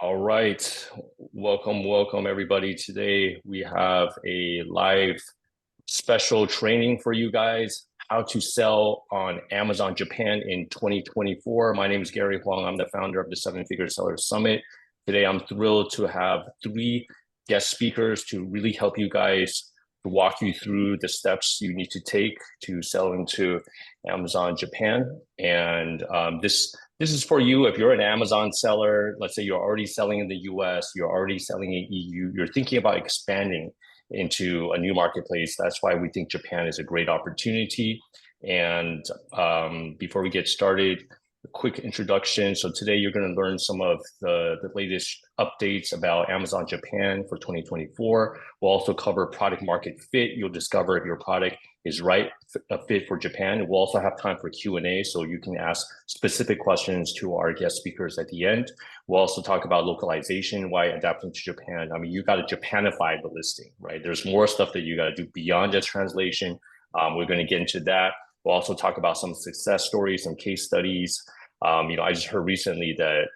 All right. Welcome everybody. Today we have a live special training for you guys, how to sell on Amazon Japan in 2024. My name is Gary Huang. I'm the founder of the Seven Figure Seller Summit. Today I'm thrilled to have three guest speakers to really help you guys to walk you through the steps you need to take to sell into Amazon Japan. And this is for you if you're an Amazon seller. Let's say you're already selling in the US, you're already selling in EU, you're thinking about expanding into a new marketplace. That's why we think Japan is a great opportunity. And before we get started, a quick introduction. So today you're going to learn some of the latest updates about Amazon Japan for 2024. We'll also cover product market fit. You'll discover if your product is right a fit for Japan. We'll also have time for Q&A, so you can ask specific questions to our guest speakers at the end. We'll also talk about localization, why adapting to Japan. I mean, you got to Japanify the listing, right? There's more stuff that you got to do beyond just translation. We're going to get into that. We'll also talk about some success stories, some case studies. I just heard recently that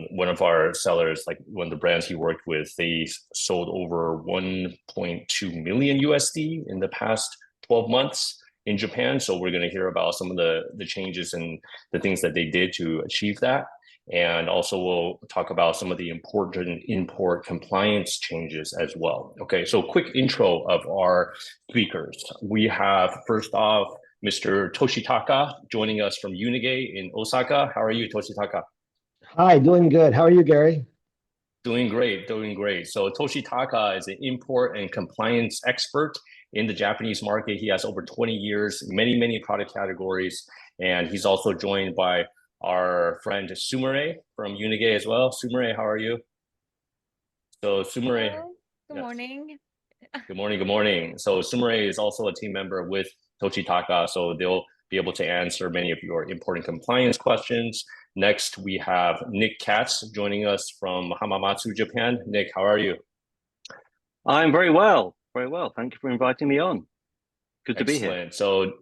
one of our sellers, like one of the brands he worked with, they sold over 1.2 million USD in the past 12 months in Japan. So we're going to hear about some of the changes and the things that they did to achieve that. And also we'll talk about some of the important import compliance changes as well. Okay, so quick intro of our speakers. We have, first off, Mr. Toshitaka joining us from Inoue in Osaka. How are you, Toshitaka? Hi, doing good. How are you, Gary? Doing great. So Toshitaka is an import and compliance expert in the Japanese market. He has over 20 years, many product categories, and he's also joined by our friend Sumire from Inoue as well. Sumire, how are you? So Sumire. Hello. Good morning. Good morning. So Sumire is also a team member with Toshitaka, so they'll be able to answer many of your important compliance questions. Next, we have Nick Katz joining us from Hamamatsu, Japan. Nick, how are you? I'm very well. Thank you for inviting me on. Good to be here. Excellent. So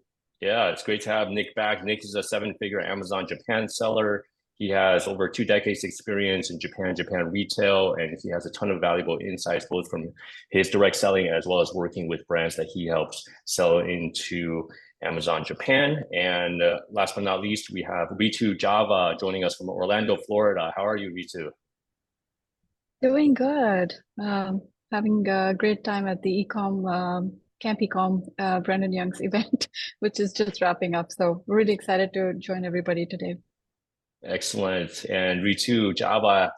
yeah, it's great to have Nick back. Nick is a seven-figure Amazon Japan seller. He has over 2 decades experience in Japan retail, and he has a ton of valuable insights, both from his direct selling as well as working with brands that he helps sell into Amazon Japan. And last but not least, we have Ritu Java joining us from Orlando, Florida. How are you, Ritu? Doing good. Having a great time at the Camp Ecom, Brandon Young's event, which is just wrapping up. So really excited to join everybody today. Excellent. And Ritu Java,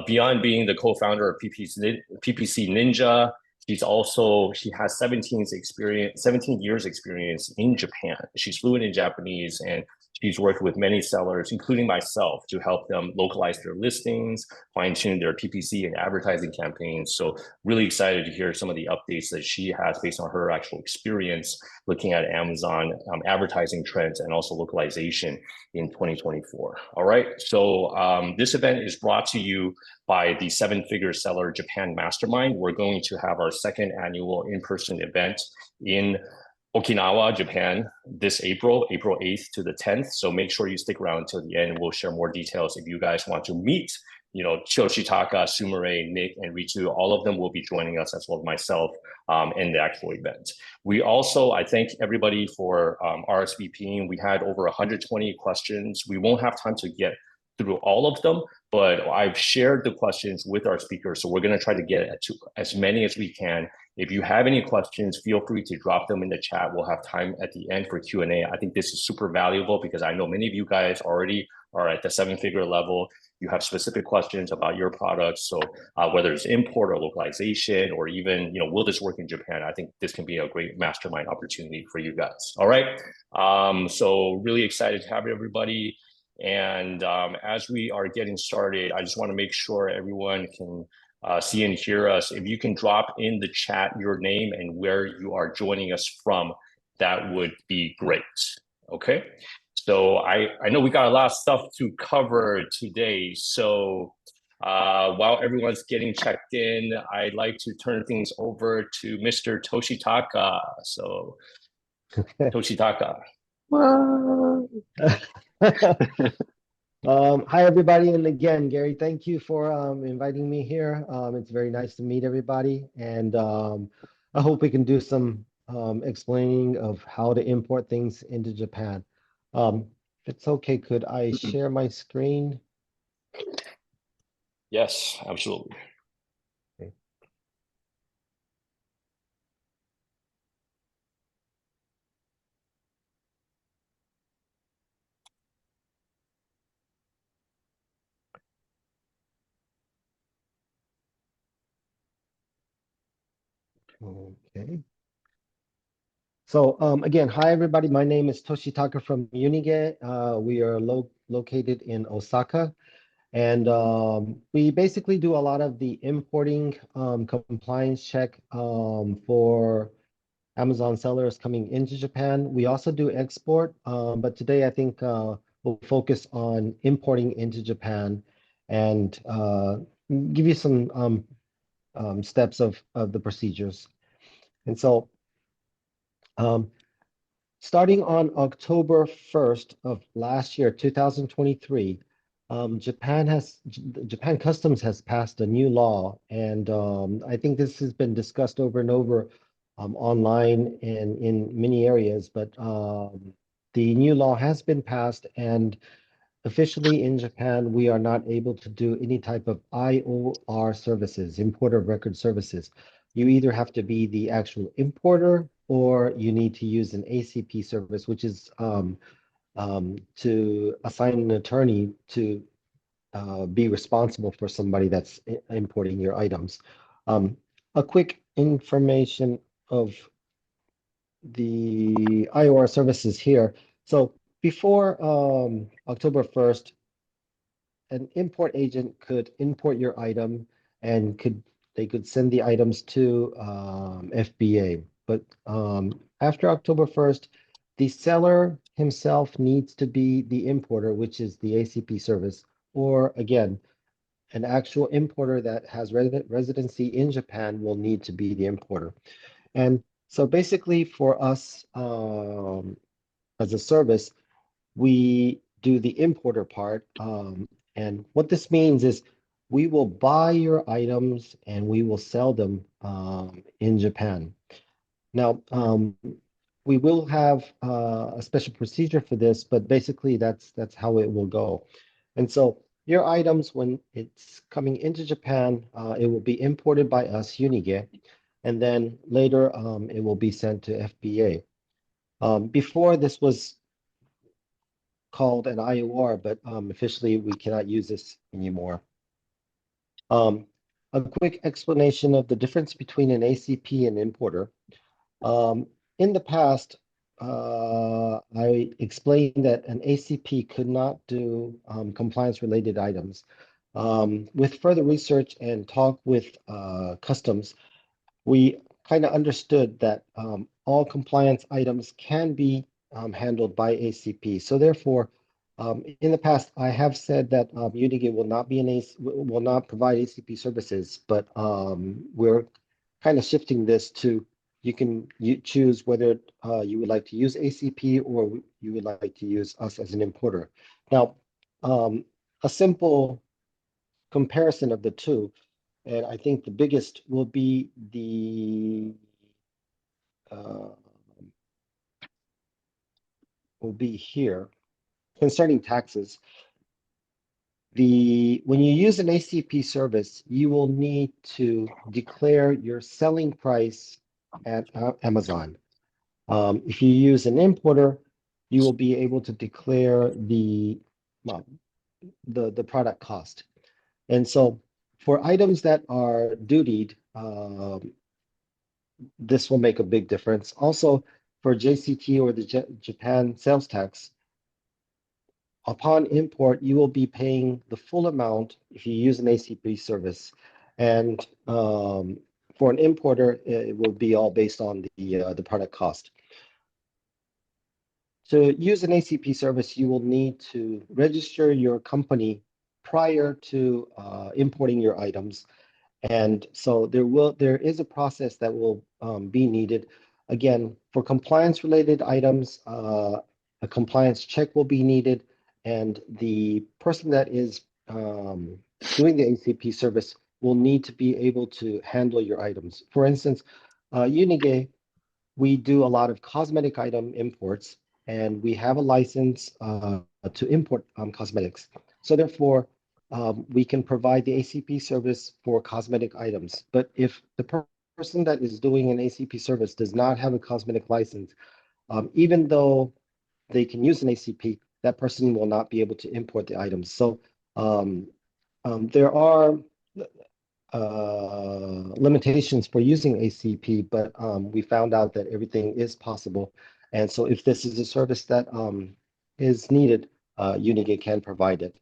beyond being the co-founder of PPC Ninja, she has 17 years experience in Japan. She's fluent in Japanese, and she's worked with many sellers, including myself, to help them localize their listings, fine-tune their PPC and advertising campaigns. So really excited to hear some of the updates that she has based on her actual experience looking at Amazon advertising trends and also localization in 2024. All right, so this event is brought to you by the Seven Figure Seller Japan Mastermind. We're going to have our second annual in-person event in Okinawa, Japan, this April 8th to the 10th. So make sure you stick around until the end. We'll share more details if you guys want to meet, Toshitaka, Sumire, Nick, and Ritu. All of them will be joining us, as well as myself, in the actual event. We also, I thank everybody for RSVPing. We had over 120 questions. We won't have time to get through all of them, but I've shared the questions with our speakers. So we're going to try to get to as many as we can. If you have any questions, feel free to drop them in the chat. We'll have time at the end for Q&A. I think this is super valuable because I know many of you guys already are at the seven-figure level. You have specific questions about your products. So whether it's import or localization, or even, will this work in Japan? I think this can be a great mastermind opportunity for you guys. All right. So really excited to have everybody. And as we are getting started, I just want to make sure everyone can see and hear us. If you can drop in the chat your name and where you are joining us from, that would be great. Okay. So I know we got a lot of stuff to cover today. So while everyone's getting checked in, I'd like to turn things over to Mr. Toshitaka. So Toshitaka. Well, Hi, everybody. And again, Gary, thank you for inviting me here. It's very nice to meet everybody. And I hope we can do some explaining of how to import things into Japan. If it's okay, could I share my screen? Yes, absolutely. Okay. Okay. So again, hi everybody. My name is Toshitaka from Unige. We are located in Osaka, and we basically do a lot of the importing compliance check for Amazon sellers coming into Japan. We also do export, but today I think we'll focus on importing into Japan and give you some steps of the procedures. And so um, starting on October 1st of last year, 2023, Japan Customs has passed a new law, and I think this has been discussed over and over online and in many areas, but the new law has been passed, and officially in Japan, we are not able to do any type of IOR services, importer of record services. You either have to be the actual importer or you need to use an ACP service, which is to assign an attorney to be responsible for somebody that's importing your items. A quick information of the IOR services here. So before October 1st, an import agent could import your item and they could send the items to FBA. But after October 1st, the seller himself needs to be the importer, which is the ACP service, or again, an actual importer that has residency in Japan will need to be the importer. And so basically for us as a service, we do the importer part. And what this means is we will buy your items and we will sell them in Japan. Now, we will have a special procedure for this, but basically that's how it will go. And so your items, when it's coming into Japan, it will be imported by us, Unige, and then later it will be sent to FBA. Before this was called an IOR, but officially we cannot use this anymore. Um, a quick explanation of the difference between an ACP and importer. Um, in the past, I explained that an ACP could not do compliance-related items. With further research and talk with customs, we kind of understood that all compliance items can be handled by ACP. So therefore, in the past, I have said that Unigate will not be will not provide ACP services, but we're kind of shifting this to you choose whether you would like to use ACP or you would like to use us as an importer. Now, a simple comparison of the two, and I think the biggest uh, will be here concerning taxes. When you use an ACP service, you will need to declare your selling price at Amazon. If you use an importer, you will be able to declare well, the product cost. And so for items that are dutied, this will make a big difference. Also, for JCT or the Japan sales tax, upon import, you will be paying the full amount if you use an ACP service. And for an importer, it will be all based on the product cost. To use an ACP service, you will need to register your company prior to importing your items. And so there is a process that will be needed. Again, for compliance related items, a compliance check will be needed. and the person that is doing the ACP service will need to be able to handle your items. For instance, Unigay, we do a lot of cosmetic item imports, and we have a license to import cosmetics. So therefore, we can provide the ACP service for cosmetic items. But if the person that is doing an ACP service does not have a cosmetic license, even though they can use an ACP, that person will not be able to import the items. So there are limitations for using ACP, but we found out that everything is possible. And so if this is a service that is needed, Unigate can provide it.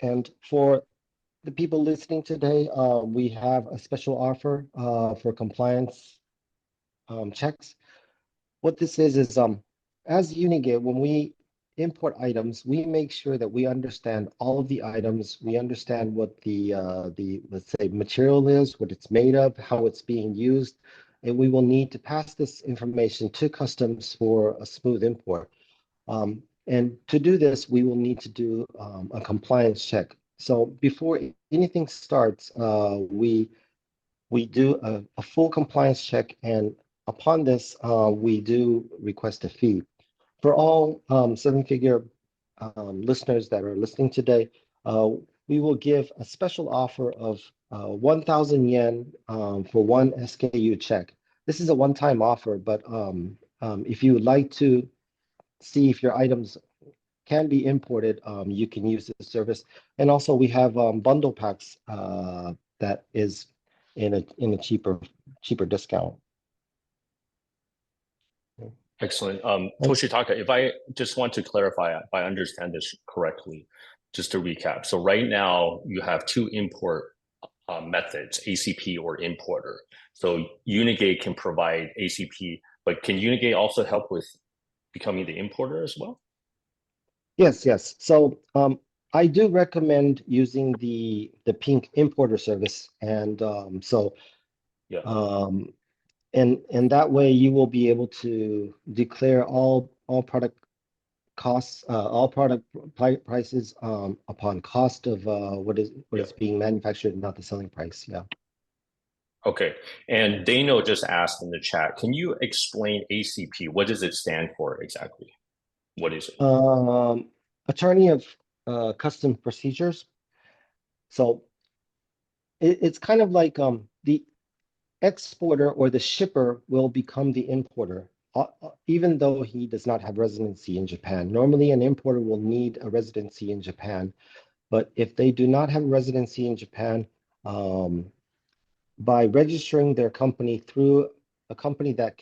And for the people listening today, we have a special offer for compliance checks. What this is as Unigate, when we import items, we make sure that we understand all of the items. We understand what the let's say material is, what it's made of, how it's being used, and we will need to pass this information to customs for a smooth import. And to do this, we will need to do a compliance check. So before anything starts, we do a full compliance check, and upon this, we do request a fee. For all seven-figure listeners that are listening today, we will give a special offer of 1,000 yen for one SKU check. This is a one-time offer, but if you would like to see if your items can be imported, you can use this service. And also we have bundle packs that is in a cheaper discount. Excellent. Toshitaka, if I just want to clarify, if I understand this correctly, just to recap. So right now you have two import methods, ACP or importer. So Unigate can provide ACP, but can Unigate also help with becoming the importer as well? Yes. So I do recommend using the pink importer service, and Yeah. And that way you will be able to declare all product costs, all product prices upon cost of what is being manufactured, not the selling price. Yeah. Okay. And Dano just asked in the chat, can you explain ACP? What does it stand for exactly? What is it? Attorney of Custom Procedures. So it's kind of like the exporter or the shipper will become the importer, even though he does not have residency in Japan. Normally, an importer will need a residency in Japan, but if they do not have residency in Japan, by registering their company through a company that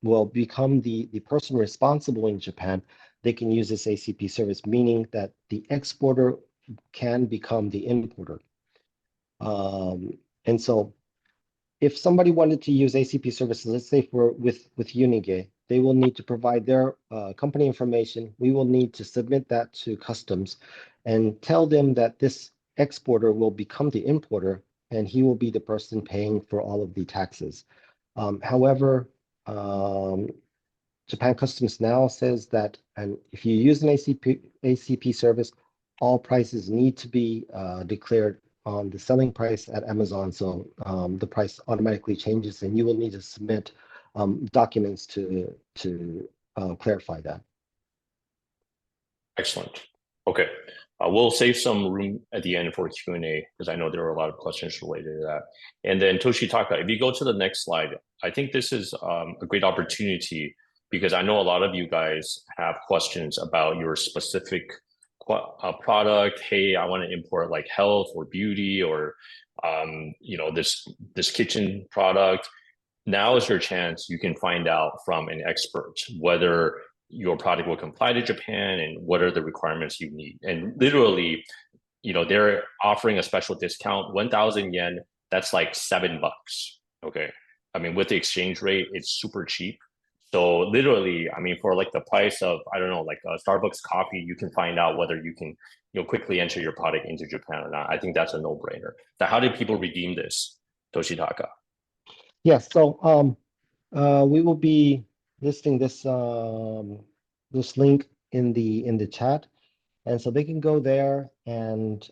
will become the person responsible in Japan, they can use this ACP service, meaning that the exporter can become the importer. And so if somebody wanted to use ACP services, let's say with Unigay, they will need to provide their company information. We will need to submit that to customs and tell them that this exporter will become the importer, and he will be the person paying for all of the taxes. However, Japan Customs now says that, and if you use an ACP service, all prices need to be declared on the selling price at Amazon. So the price automatically changes, and you will need to submit documents to clarify that. Excellent. Okay. We'll save some room at the end for Q&A because I know there are a lot of questions related to that. And then Toshitaka, if you go to the next slide, I think this is a great opportunity because I know a lot of you guys have questions about your specific product. Hey, I want to import like health or beauty or this kitchen product. Now is your chance. You can find out from an expert whether your product will comply to Japan and what are the requirements you need. And literally, they're offering a special discount, 1,000 yen. That's like $7. Okay. I mean, with the exchange rate, it's super cheap. So literally, I mean, for like the price of, I don't know, like a Starbucks coffee, you can find out whether you can, quickly enter your product into Japan or not. I think that's a no-brainer. So how do people redeem this, Toshitaka? Yes. So we will be listing this link in the chat, and so they can go there and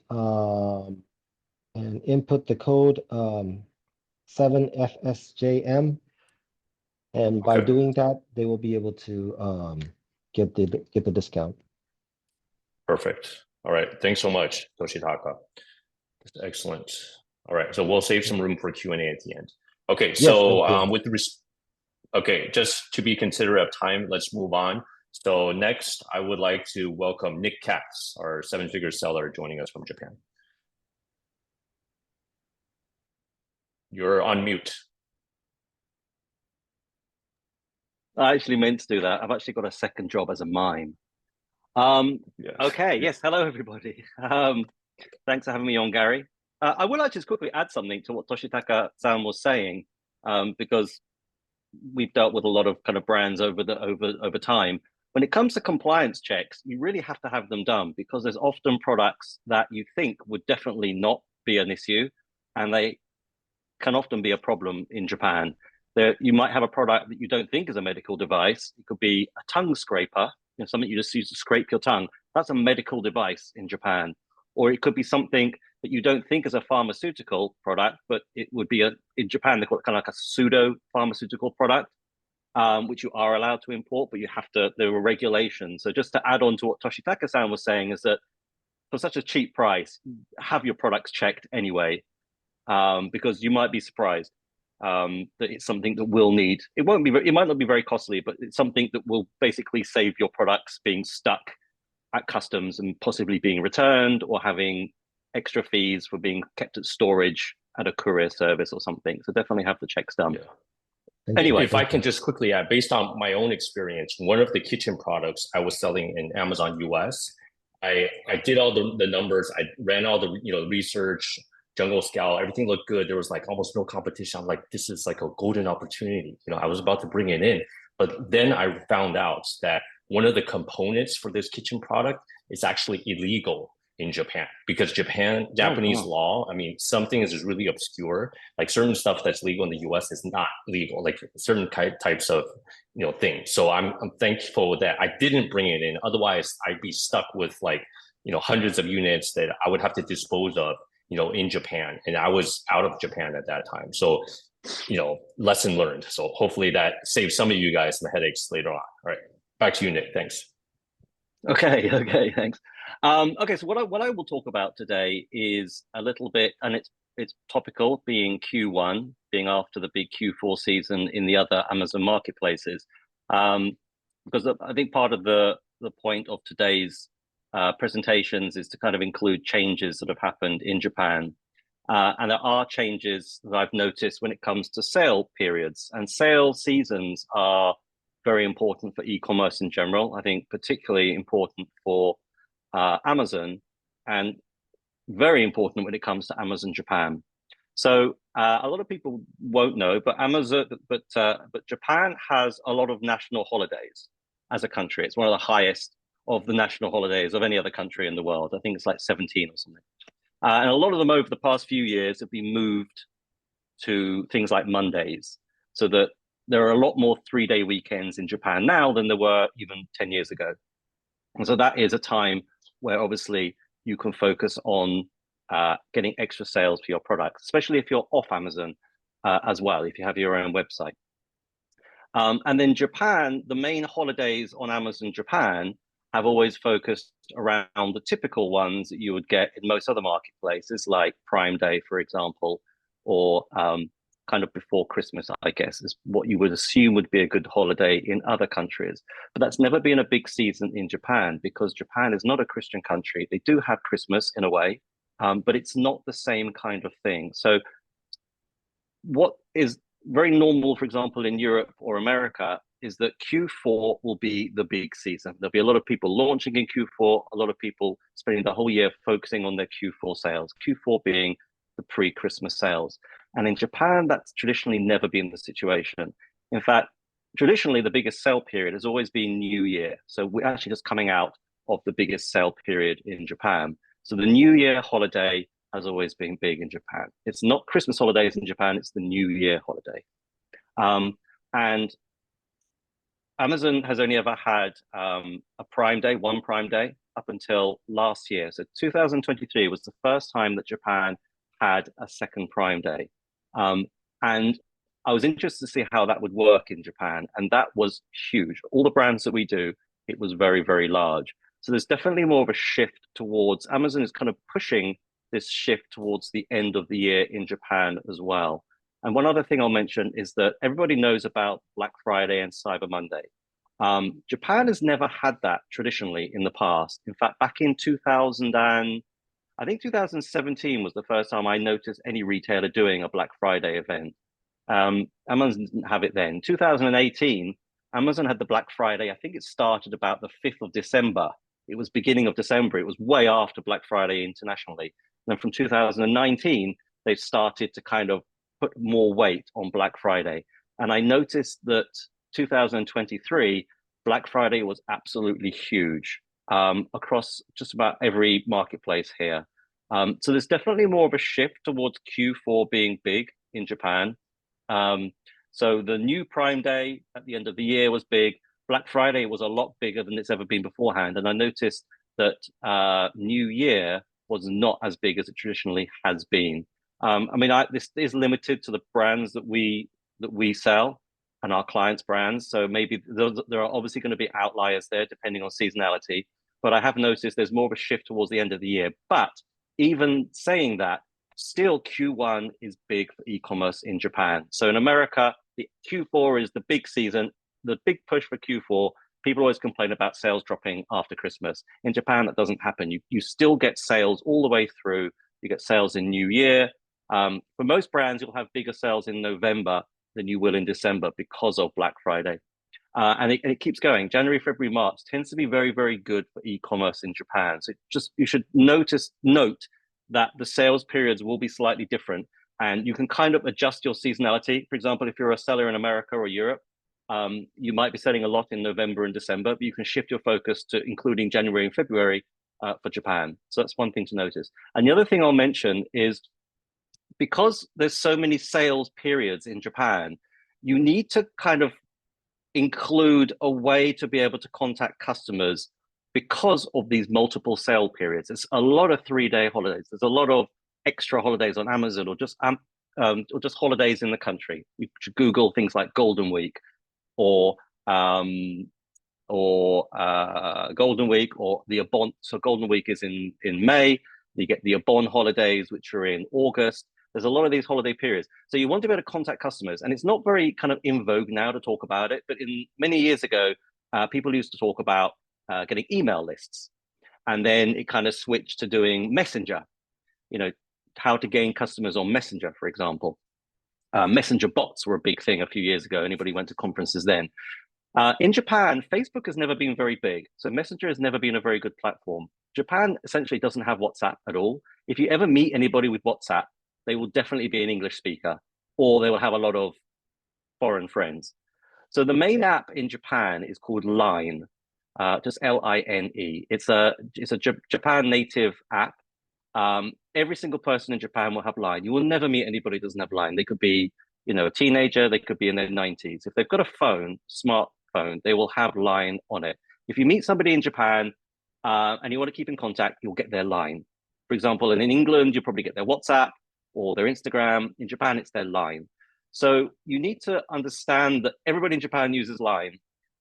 input the code 7FSJM, and by Okay. doing that, they will be able to get the discount. Perfect. All right. Thanks so much, Toshitaka. Excellent. All right. So we'll save some room for Q&A at the end. Okay. Yes, So thank you. okay, just to be considerate of time, let's move on. So next, I would like to welcome Nick Katz, our seven-figure seller, joining us from Japan. You're on mute. I actually meant to do that. I've actually got a second job as a mime. Yes. Okay, yes, hello everybody. Thanks for having me on, Gary. I would like to just quickly add something to what Toshitaka-san was saying, because we've dealt with a lot of kind of brands over time. When it comes to compliance checks, you really have to have them done, because there's often products that you think would definitely not be an issue, and they can often be a problem in Japan. You might have a product that you don't think is a medical device. It could be a tongue scraper, something you just use to scrape your tongue. That's a medical device in Japan. Or it could be something that you don't think is a pharmaceutical product, but it would be in Japan, they call it kind of like a pseudo pharmaceutical product, which you are allowed to import, but there are regulations. So just to add on to what Toshitaka-san was saying, is that for such a cheap price, have your products checked anyway, because you might be surprised that it's something that will need. It might not be very costly, but it's something that will basically save your products being stuck at customs and possibly being returned, or having extra fees for being kept at storage at a courier service or something. So definitely have the checks done. Yeah. Anyway, if I can just quickly add, based on my own experience, one of the kitchen products I was selling in Amazon US, I did all the numbers, I ran all the research, jungle scout, everything looked good. There was like almost no competition. I'm like, this is like a golden opportunity. I was about to bring it in, but then I found out that one of the components for this kitchen product is actually illegal in Japan, because Japanese law, I mean, some things is really obscure. Like certain stuff that's legal in the US is not legal, like certain types of things. So I'm thankful that I didn't bring it in. Otherwise, I'd be stuck with like hundreds of units that I would have to dispose of in Japan, and I was out of Japan at that time. So lesson learned. So hopefully that saves some of you guys some headaches later on. All right, back to you, Nick. Thanks. Okay, thanks. Okay, so what I will talk about today is a little bit, and it's topical, being Q1, being after the big Q4 season in the other Amazon marketplaces, because I think part of the point of today's presentations is to kind of include changes that have happened in Japan, and there are changes that I've noticed when it comes to sale periods, and sale seasons are very important for e-commerce in general. I think particularly important for Amazon, and very important when it comes to Amazon Japan. So a lot of people won't know, but Japan has a lot of national holidays as a country. It's one of the highest of the national holidays of any other country in the world. I think it's like 17 or something. And a lot of them over the past few years have been moved to things like Mondays, so that there are a lot more 3-day weekends in Japan now than there were even 10 years ago. And so that is a time where obviously you can focus on getting extra sales for your products, especially if you're off Amazon as well, if you have your own website. And then Japan, the main holidays on Amazon Japan have always focused around the typical ones that you would get in most other marketplaces, like Prime Day, for example, or kind of before Christmas, I guess, is what you would assume would be a good holiday in other countries. But that's never been a big season in Japan, because Japan is not a Christian country. They do have Christmas in a way, but it's not the same kind of thing. So what is very normal, for example, in Europe or America, is that Q4 will be the big season. There'll be a lot of people launching in Q4, a lot of people spending the whole year focusing on their Q4 sales, Q4 being the pre-Christmas sales. And in Japan, that's traditionally never been the situation. In fact, traditionally, the biggest sale period has always been New Year. So we're actually just coming out of the biggest sale period in Japan. So the New Year holiday has always been big in Japan. It's not Christmas holidays in Japan, it's the New Year holiday. And Amazon has only ever had a Prime Day, one Prime Day, up until last year. So 2023 was the first time that Japan had a second Prime Day. And I was interested to see how that would work in Japan. And that was huge. All the brands that we do, it was very, very large. So there's definitely more of a shift towards Amazon is kind of pushing this shift towards the end of the year in Japan as well. And one other thing I'll mention is that everybody knows about Black Friday and Cyber Monday. Japan has never had that traditionally in the past. In fact, back in 2000 and I think 2017 was the first time I noticed any retailer doing a Black Friday event. Amazon didn't have it then. 2018, Amazon had the Black Friday. I think it started about the 5th of December. It was beginning of December. It was way after Black Friday internationally. And then from 2019, they started to kind of put more weight on Black Friday. And I noticed that 2023, Black Friday was absolutely huge across just about every marketplace here. So there's definitely more of a shift towards Q4 being big in Japan. So the new Prime Day at the end of the year was big. Black Friday was a lot bigger than it's ever been beforehand. And I noticed that New Year was not as big as it traditionally has been. I mean, this is limited to the brands that we sell and our clients' brands. So maybe there are obviously going to be outliers there depending on seasonality. But I have noticed there's more of a shift towards the end of the year. But even saying that, still Q1 is big for e-commerce in Japan. So in America, the Q4 is the big season, the big push for Q4. People always complain about sales dropping after Christmas. In Japan, that doesn't happen. You still get sales all the way through. You get sales in New Year. For most brands, you'll have bigger sales in November than you will in December because of Black Friday. And it keeps going. January, February, March tends to be very, very good for e-commerce in Japan. So you should note that the sales periods will be slightly different, and you can kind of adjust your seasonality. For example, if you're a seller in America or Europe, you might be selling a lot in November and December, but you can shift your focus to including January and February for Japan. So that's one thing to notice. And the other thing I'll mention is because there's so many sales periods in Japan, you need to kind of include a way to be able to contact customers because of these multiple sale periods. It's a lot of 3-day holidays. There's a lot of extra holidays on Amazon or just holidays in the country. You should Google things like Golden Week or Golden Week or the Obon. So Golden Week is in May. You get the Obon holidays, which are in August. There's a lot of these holiday periods. So you want to be able to contact customers. And it's not very kind of in vogue now to talk about it, but many years ago, people used to talk about getting email lists. And then it kind of switched to doing Messenger, how to gain customers on Messenger, for example. Messenger bots were a big thing a few years ago. Anybody went to conferences then. In Japan, Facebook has never been very big. So Messenger has never been a very good platform. Japan essentially doesn't have WhatsApp at all. If you ever meet anybody with WhatsApp, they will definitely be an English speaker, or they will have a lot of foreign friends. So the main app in Japan is called Line, just L-I-N-E. It's a Japan native app. Every single person in Japan will have Line. You will never meet anybody who doesn't have Line. They could be, a teenager, they could be in their 90s. If they've got a phone, smartphone, they will have Line on it. If you meet somebody in Japan and you want to keep in contact, you'll get their Line. For example, in England, you'll probably get their WhatsApp or their Instagram. In Japan, it's their Line. So you need to understand that everybody in Japan uses Line,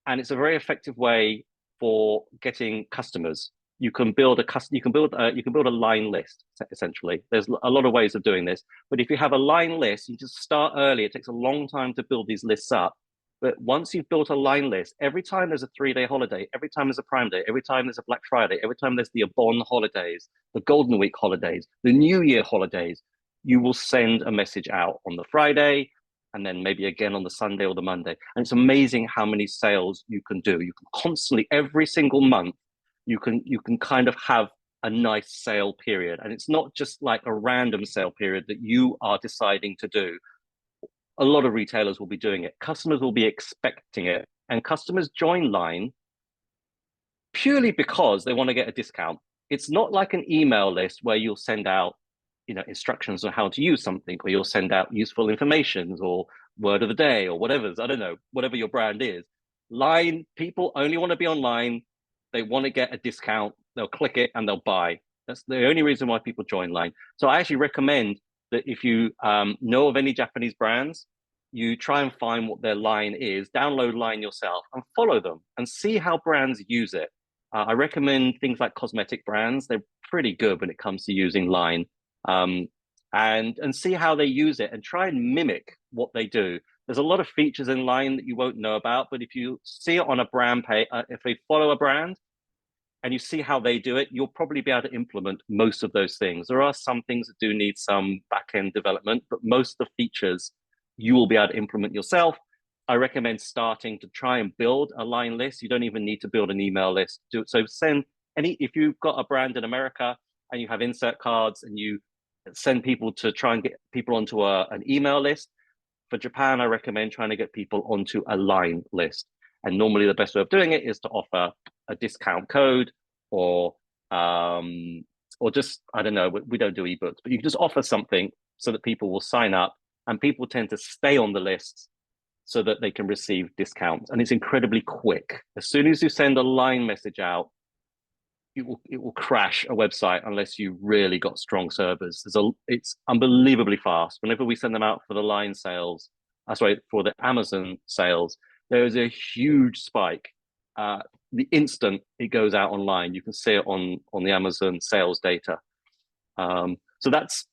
and it's a very effective way for getting customers. You can build a Line list, essentially. There's a lot of ways of doing this, but if you have a Line list, you just start early. It takes a long time to build these lists up. But once you've built a Line list, every time there's a 3-day holiday, every time there's a Prime Day, every time there's a Black Friday, every time there's the Obon holidays, the Golden Week holidays, the New Year holidays, you will send a message out on the Friday and then maybe again on the Sunday or the Monday. And it's amazing how many sales you can do. You can constantly, every single month, you can kind of have a nice sale period. And it's not just like a random sale period that you are deciding to do. A lot of retailers will be doing it. Customers will be expecting it. And customers join Line purely because they want to get a discount. It's not like an email list where you'll send out instructions on how to use something, or you'll send out useful information or word of the day or whatever. I don't know, whatever your brand is. Line, people only want to be online. They want to get a discount. They'll click it and they'll buy. That's the only reason why people join Line. So I actually recommend that if you know of any Japanese brands, you try and find what their line is, download Line yourself and follow them and see how brands use it. I recommend things like cosmetic brands. They're pretty good when it comes to using Line, and see how they use it and try and mimic what they do. There's a lot of features in Line that you won't know about, but if you see it on a brand page, if they follow a brand and you see how they do it, you'll probably be able to implement most of those things. There are some things that do need some back-end development, but most of the features you will be able to implement yourself. I recommend starting to try and build a Line list. You don't even need to build an email list. So send if you've got a brand in America and you have insert cards and you send people to try and get people onto an email list. For Japan, I recommend trying to get people onto a Line list. And normally the best way of doing it is to offer a discount code or just, I don't know, we don't do ebooks, but you can just offer something so that people will sign up, and people tend to stay on the list so that they can receive discounts. And it's incredibly quick. As soon as you send a Line message out, it will crash a website unless you really got strong servers. It's unbelievably fast. Whenever we send them out for the Line sales, for the Amazon sales, there is a huge spike. The instant it goes out online, you can see it on the Amazon sales data. So that's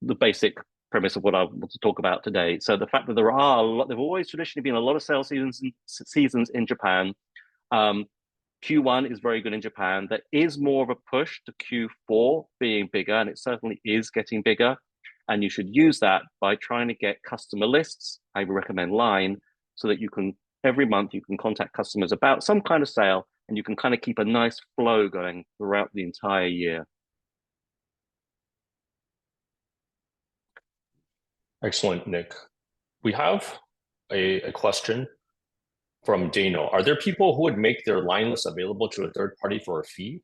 the basic premise of what I want to talk about today. So the fact that there've always traditionally been a lot of sales seasons in Japan. Q1 is very good in Japan. There is more of a push to Q4 being bigger, and it certainly is getting bigger. And you should use that by trying to get customer lists. I would recommend Line, so that every month you can contact customers about some kind of sale, and you can kind of keep a nice flow going throughout the entire year. Excellent, Nick. We have a question from Dano. Are there people who would make their Line list available to a third party for a fee?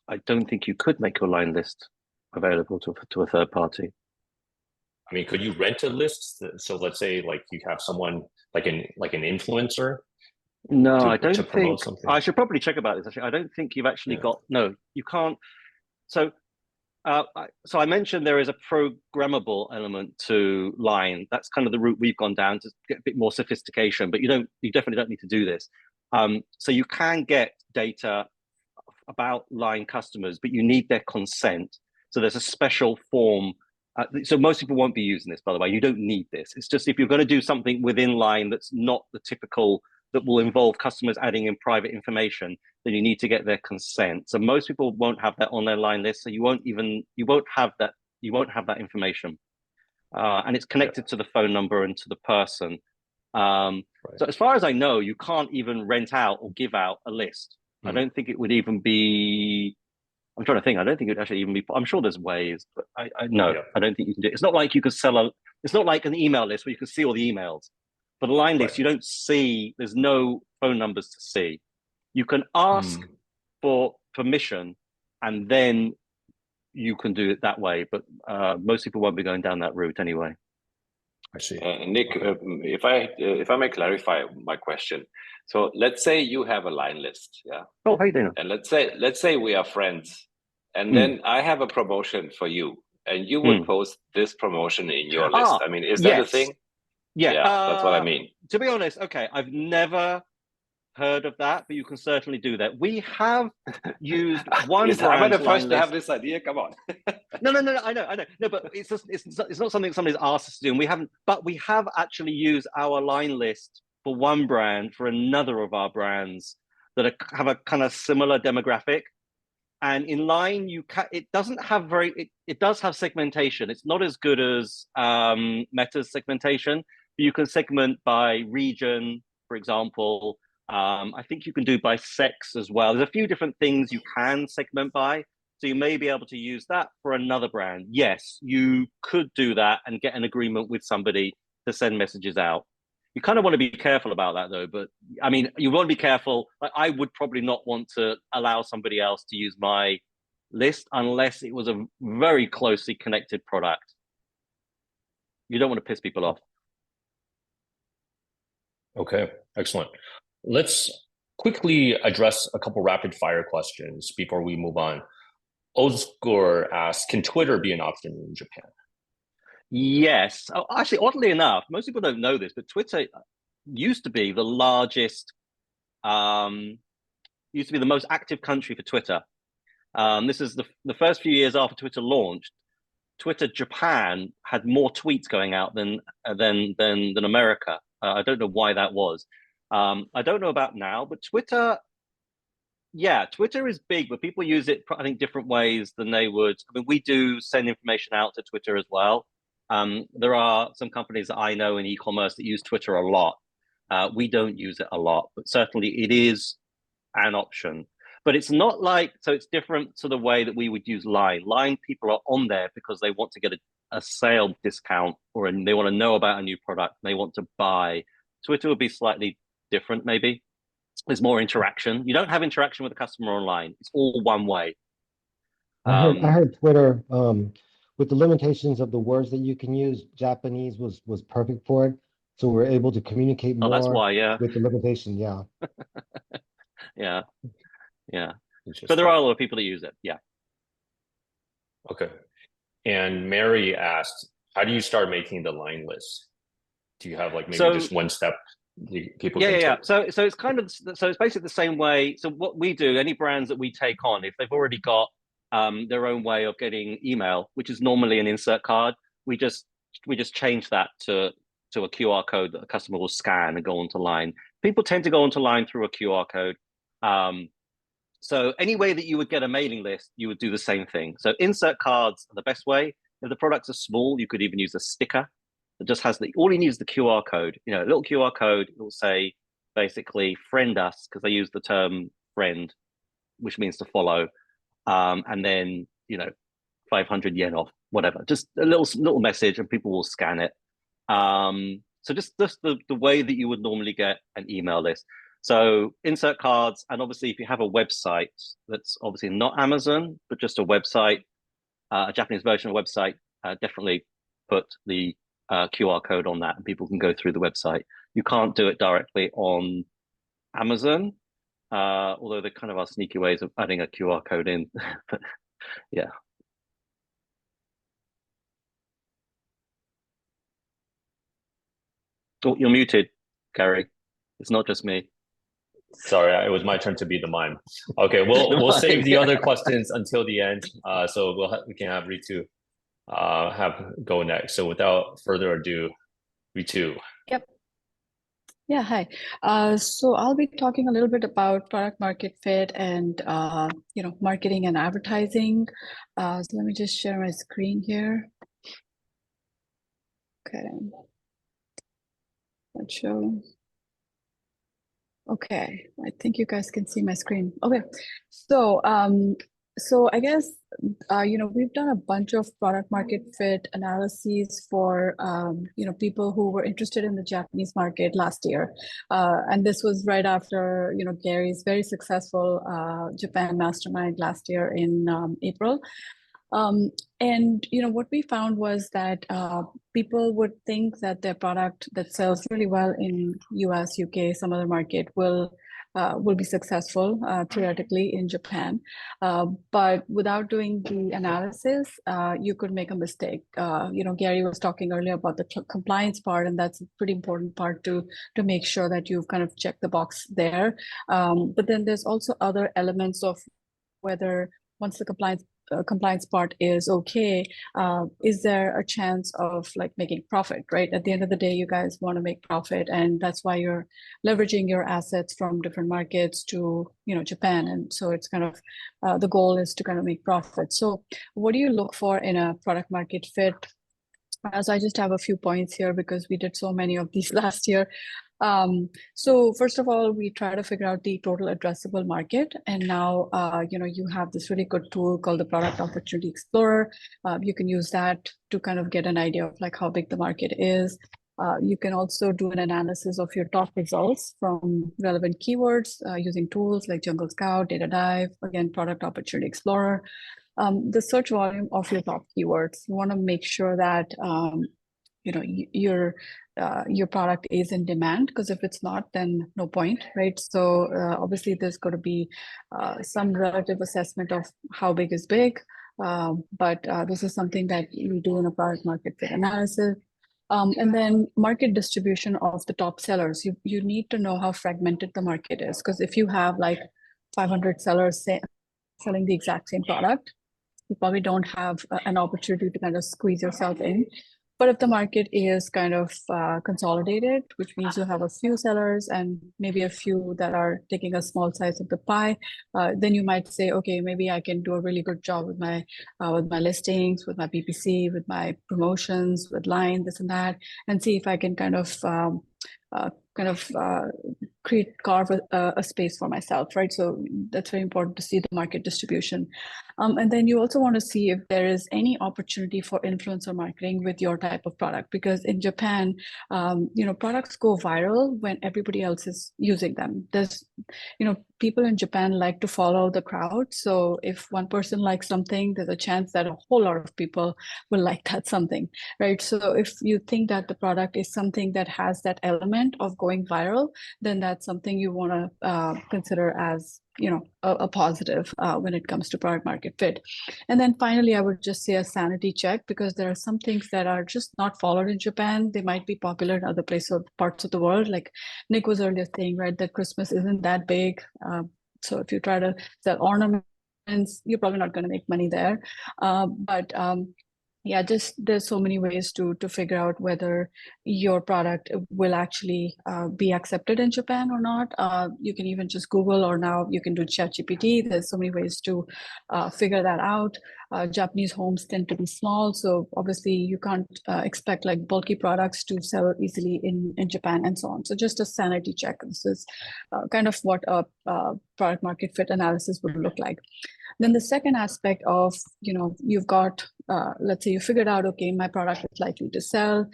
I don't think you could make your Line list available to a third party. I mean, could you rent a list? So let's say like you have someone like an influencer. No, I don't think. I should probably check about this. Actually, I don't think you've actually got. No, you can't. So I mentioned there is a programmable element to Line. That's kind of the route we've gone down to get a bit more sophistication, but you definitely don't need to do this. So you can get data about Line customers, but you need their consent. So there's a special form. So most people won't be using this, by the way. You don't need this. It's just if you're going to do something within Line that's not the typical, that will involve customers adding in private information, then you need to get their consent. So most people won't have that on their Line list. So you won't have that information. And it's connected to the phone number and to the person. Right. So as far as I know, you can't even rent out or give out a list. I don't think it would even be. I'm trying to think. I don't think it would actually even be. I'm sure there's ways, but I don't think you can do it. It's not like you could sell it's not like an email list where you can see all the emails. For the Line list, you don't see. There's no phone numbers to see. You can ask for permission, and then you can do it that way. But most people won't be going down that route anyway. I see. Nick, if I may clarify my question. So let's say you have a Line list, yeah. Oh, how you doing? And let's say we are friends, and then I have a promotion for you, and you would post this promotion in your list. I mean, is that a thing? Yeah, that's what I mean. To be honest, okay, I've never heard of that, but you can certainly do that. We have used one brand. I'm the first to have this idea. Come on. No, I know. No, but it's not something somebody's asked us to do, and we haven't. But we have actually used our Line list for one brand for another of our brands that have a kind of similar demographic. And in Line, it doesn't have it does have segmentation. It's not as good as Meta's segmentation. You can segment by region, for example. I think you can do by sex as well. There's a few different things you can segment by. So you may be able to use that for another brand. Yes, you could do that and get an agreement with somebody to send messages out. You kind of want to be careful about that, though. But I mean, you want to be careful. Like, I would probably not want to allow somebody else to use my list unless it was a very closely connected product. You don't want to piss people off. Okay, excellent. Let's quickly address a couple rapid fire questions before we move on. Osgur asks, can Twitter be an option in Japan? Yes. Oh, actually, oddly enough, most people don't know this, but Twitter used to be the largest, used to be the most active country for Twitter. This is the first few years after Twitter launched. Twitter Japan had more tweets going out than America. I don't know why that was. I don't know about now, but Twitter, yeah, Twitter is big, but people use it, I think, different ways than they would. I mean, we do send information out to Twitter as well. There are some companies that I know in e-commerce that use Twitter a lot. We don't use it a lot, but certainly it is an option. But it's not like, so it's different to the way that we would use Line. Line people are on there because they want to get a sale discount, or they want to know about a new product, they want to buy. Twitter would be slightly different, maybe. There's more interaction. You don't have interaction with the customer online. It's all one way. I heard Twitter, with the limitations of the words that you can use, Japanese was perfect for it. So we're able to communicate more that's why, yeah. with the limitation, yeah. Yeah. So there are a lot of people that use it, yeah. Okay. And Mary asked, how do you start making the line list? Do you have like maybe just one step people can take? So it's kind of, so it's basically the same way. So what we do, any brands that we take on, if they've already got their own way of getting email, which is normally an insert card, we just change that to a QR code that a customer will scan and go onto Line. People tend to go onto Line through a QR code. So any way that you would get a mailing list, you would do the same thing. So insert cards are the best way. If the products are small, you could even use a sticker that just has all you need is the QR code. You know, a little QR code. It will say basically friend us, because they use the term friend, which means to follow. And then, 500 yen off, whatever. Just a little message, and people will scan it. So just the way that you would normally get an email list. So insert cards, and obviously if you have a website that's obviously not Amazon, but just a website, a Japanese version of a website, definitely put the QR code on that, and people can go through the website. You can't do it directly on Amazon, although there kind of are sneaky ways of adding a QR code in. But yeah. Oh, you're muted, Gary. It's not just me. Sorry, it was my turn to be the mime. Okay, we'll save the other questions until the end. So we can have Ritu go next. So without further ado, Ritu. Yep. Yeah, hi. So I'll be talking a little bit about product market fit and marketing and advertising. So let me just share my screen here. Okay. Let's show. Okay, I think you guys can see my screen. Okay, so I guess we've done a bunch of product market fit analyses for people who were interested in the Japanese market last year, and this was right after Gary's very successful Japan Mastermind last year in April. And what we found was that people would think that their product that sells really well in US, UK, some other market will be successful theoretically in Japan. But without doing the analysis, you could make a mistake. Gary was talking earlier about the compliance part, and that's a pretty important part to make sure that you've kind of checked the box there. But then there's also other elements of whether once the compliance part is okay, is there a chance of like making profit, right? At the end of the day, you guys want to make profit, and that's why you're leveraging your assets from different markets to Japan. And so it's kind of the goal is to kind of make profit. So what do you look for in a product market fit? So I just have a few points here because we did so many of these last year. So first of all, we try to figure out the total addressable market. And now, you have this really good tool called the Product Opportunity Explorer. You can use that to kind of get an idea of like how big the market is. You can also do an analysis of your top results from relevant keywords using tools like Jungle Scout, Data Dive, again, Product Opportunity Explorer. The search volume of your top keywords. You want to make sure that you're your product is in demand, because if it's not, then no point, right? So obviously there's got to be some relative assessment of how big is big, but this is something that we do in a product market fit analysis. And then market distribution of the top sellers. You need to know how fragmented the market is, because if you have like 500 sellers selling the exact same product, you probably don't have an opportunity to kind of squeeze yourself in. But if the market is kind of consolidated, which means you have a few sellers and maybe a few that are taking a small size of the pie, then you might say, okay, maybe I can do a really good job with my listings, with my PPC, with my promotions, with line, this and that, and see if I can kind of carve a space for myself, right? So that's very important to see the market distribution. And then you also want to see if there is any opportunity for influencer marketing with your type of product, because in Japan, products go viral when everybody else is using them. There's, people in Japan like to follow the crowd. So if one person likes something, there's a chance that a whole lot of people will like that something, right? So if you think that the product is something that has that element of going viral, then that's something you want to consider as a positive when it comes to product market fit. And then finally, I would just say a sanity check, because there are some things that are just not followed in Japan. They might be popular in other parts of the world. Like Nick was earlier saying, right, that Christmas isn't that big. So if you try to sell ornaments, you're probably not going to make money there. But yeah, just there's so many ways to figure out whether your product will actually be accepted in Japan or not. You can even just Google, or now you can do ChatGPT. There's so many ways to figure that out. Japanese homes tend to be small, so obviously you can't expect like bulky products to sell easily in Japan and so on. So just a sanity check. This is kind of what a product market fit analysis would look like. Then the second aspect of, you've got, let's say you figured out, okay, my product is likely to sell.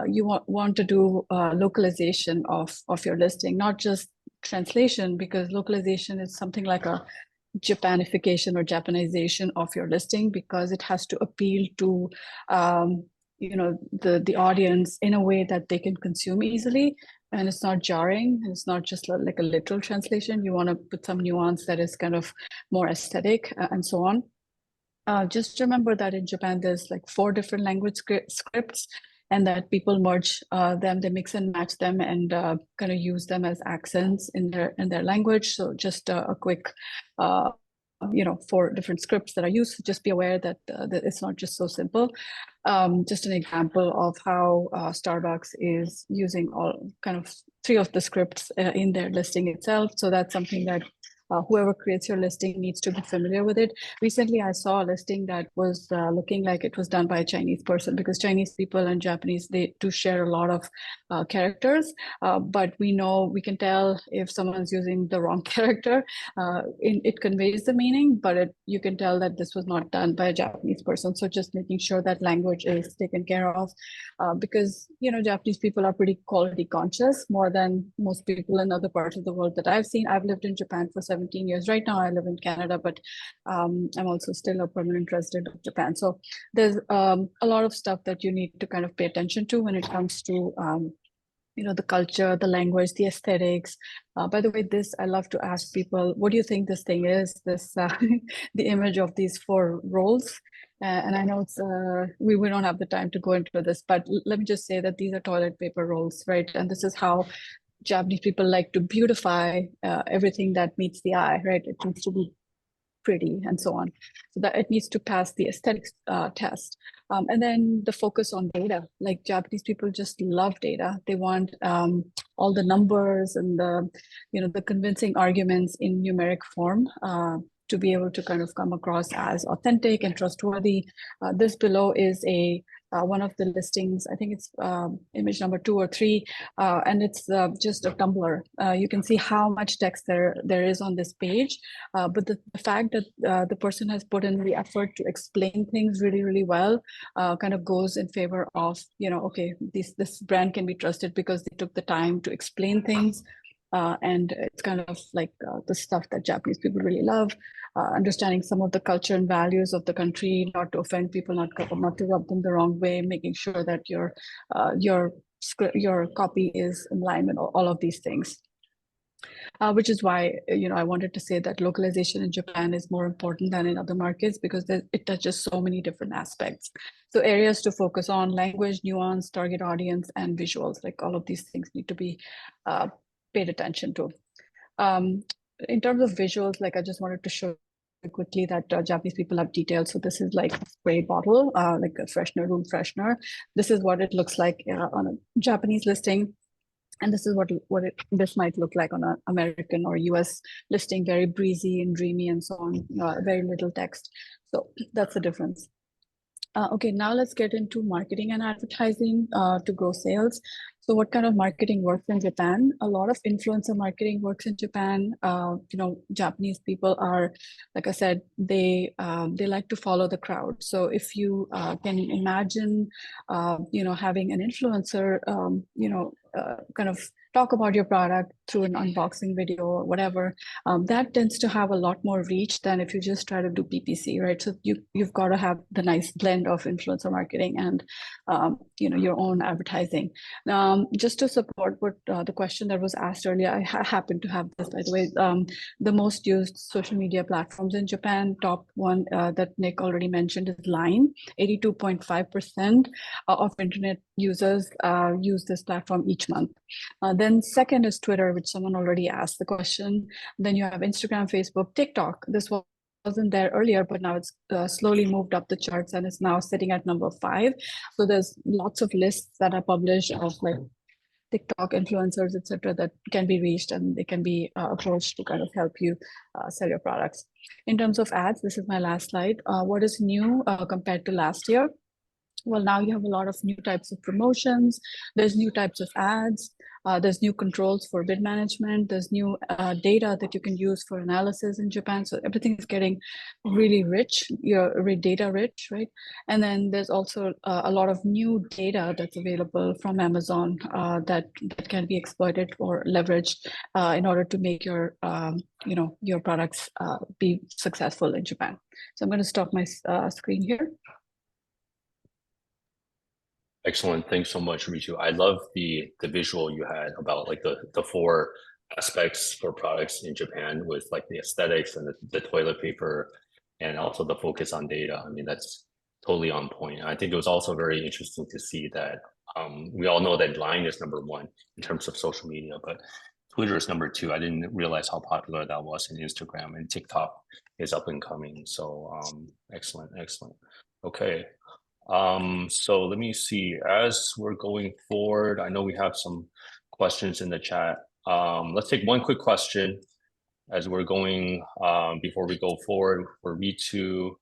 You want to do localization of your listing, not just translation, because localization is something like a Japanification or Japanization of your listing, because it has to appeal to the audience in a way that they can consume easily, and it's not jarring. It's not just like a literal translation. You want to put some nuance that is kind of more aesthetic and so on. Just remember that in Japan, there's like 4 different language scripts, and that people merge them, they mix and match them, and kind of use them as accents in their language. So just a quick 4 different scripts that are used. So just be aware that it's not just so simple. Just an example of how Starbucks is using all kind of 3 of the scripts in their listing itself. So that's something that whoever creates your listing needs to be familiar with it. Recently, I saw a listing that was looking like it was done by a Chinese person, because Chinese people and Japanese, they do share a lot of characters, but we can tell if someone's using the wrong character. It conveys the meaning, but you can tell that this was not done by a Japanese person. So just making sure that language is taken care of, because Japanese people are pretty quality conscious, more than most people in other parts of the world that I've seen. I've lived in Japan for 17 years. Right now I live in Canada, but I'm also still a permanent resident of Japan. So there's a lot of stuff that you need to kind of pay attention to when it comes to the culture, the language, the aesthetics. By the way, I love to ask people, what do you think this thing is? This the image of these 4 rolls. And I know it's we don't have the time to go into this, but let me just say that these are toilet paper rolls, right? And this is how Japanese people like to beautify everything that meets the eye, right? It needs to be pretty and so on. So that it needs to pass the aesthetics test. And then the focus on data. Like Japanese people just love data. They want all the numbers and the convincing arguments in numeric form to be able to kind of come across as authentic and trustworthy. This below is one of the listings. I think it's image number 2 or 3, and it's just a Tumblr. You can see how much text there is on this page, but the fact that the person has put in the effort to explain things really, really well kind of goes in favor of, okay, this brand can be trusted because they took the time to explain things. And it's kind of like the stuff that Japanese people really love, understanding some of the culture and values of the country, not to offend people, not to rub them the wrong way, making sure that your your copy is in line with all of these things. Which is why, I wanted to say that localization in Japan is more important than in other markets, because it touches so many different aspects. So areas to focus on: language, nuance, target audience, and visuals. Like all of these things need to be paid attention to. In terms of visuals, like I just wanted to show quickly that Japanese people have details. So this is like a spray bottle, like a freshener, room freshener. This is what it looks like on a Japanese listing. And this is what this might look like on an American or US listing: very breezy and dreamy and so on, very little text. So that's the difference. Okay, now let's get into marketing and advertising to grow sales. So what kind of marketing works in Japan? A lot of influencer marketing works in Japan. Japanese people are, like I said, they like to follow the crowd. So if you can imagine, having an influencer, kind of talk about your product through an unboxing video or whatever, that tends to have a lot more reach than if you just try to do PPC, right? So you've got to have the nice blend of influencer marketing and your own advertising. Just to support what the question that was asked earlier, I happen to have this, by the way. The most used social media platforms in Japan, top one that Nick already mentioned, is Line. 82.5% of internet users use this platform each month. Then second is Twitter, which someone already asked the question. Then you have Instagram, Facebook, TikTok. This wasn't there earlier, but now it's slowly moved up the charts and is now sitting at number 5. So there's lots of lists that are published of like TikTok influencers, etc., that can be reached, and they can be approached to kind of help you sell your products. In terms of ads, this is my last slide. What is new compared to last year? Well, now you have a lot of new types of promotions. There's new types of ads. There's new controls for bid management. There's new data that you can use for analysis in Japan. So everything is getting really rich. You're data rich, right? And then there's also a lot of new data that's available from Amazon that can be exploited or leveraged in order to make your your products be successful in Japan. So I'm going to stop my screen here. Excellent. Thanks so much, Ritu. I love the visual you had about like the 4 aspects for products in Japan, with like the aesthetics and the toilet paper, and also the focus on data. I mean, that's totally on point. I think it was also very interesting to see that we all know that Line is number 1 in terms of social media, but Twitter is number 2. I didn't realize how popular that was in Instagram, and TikTok is up and coming. So excellent. Okay. So let me see, as we're going forward, I know we have some questions in the chat. Let's take one quick question as we're going before we go forward for Ritu.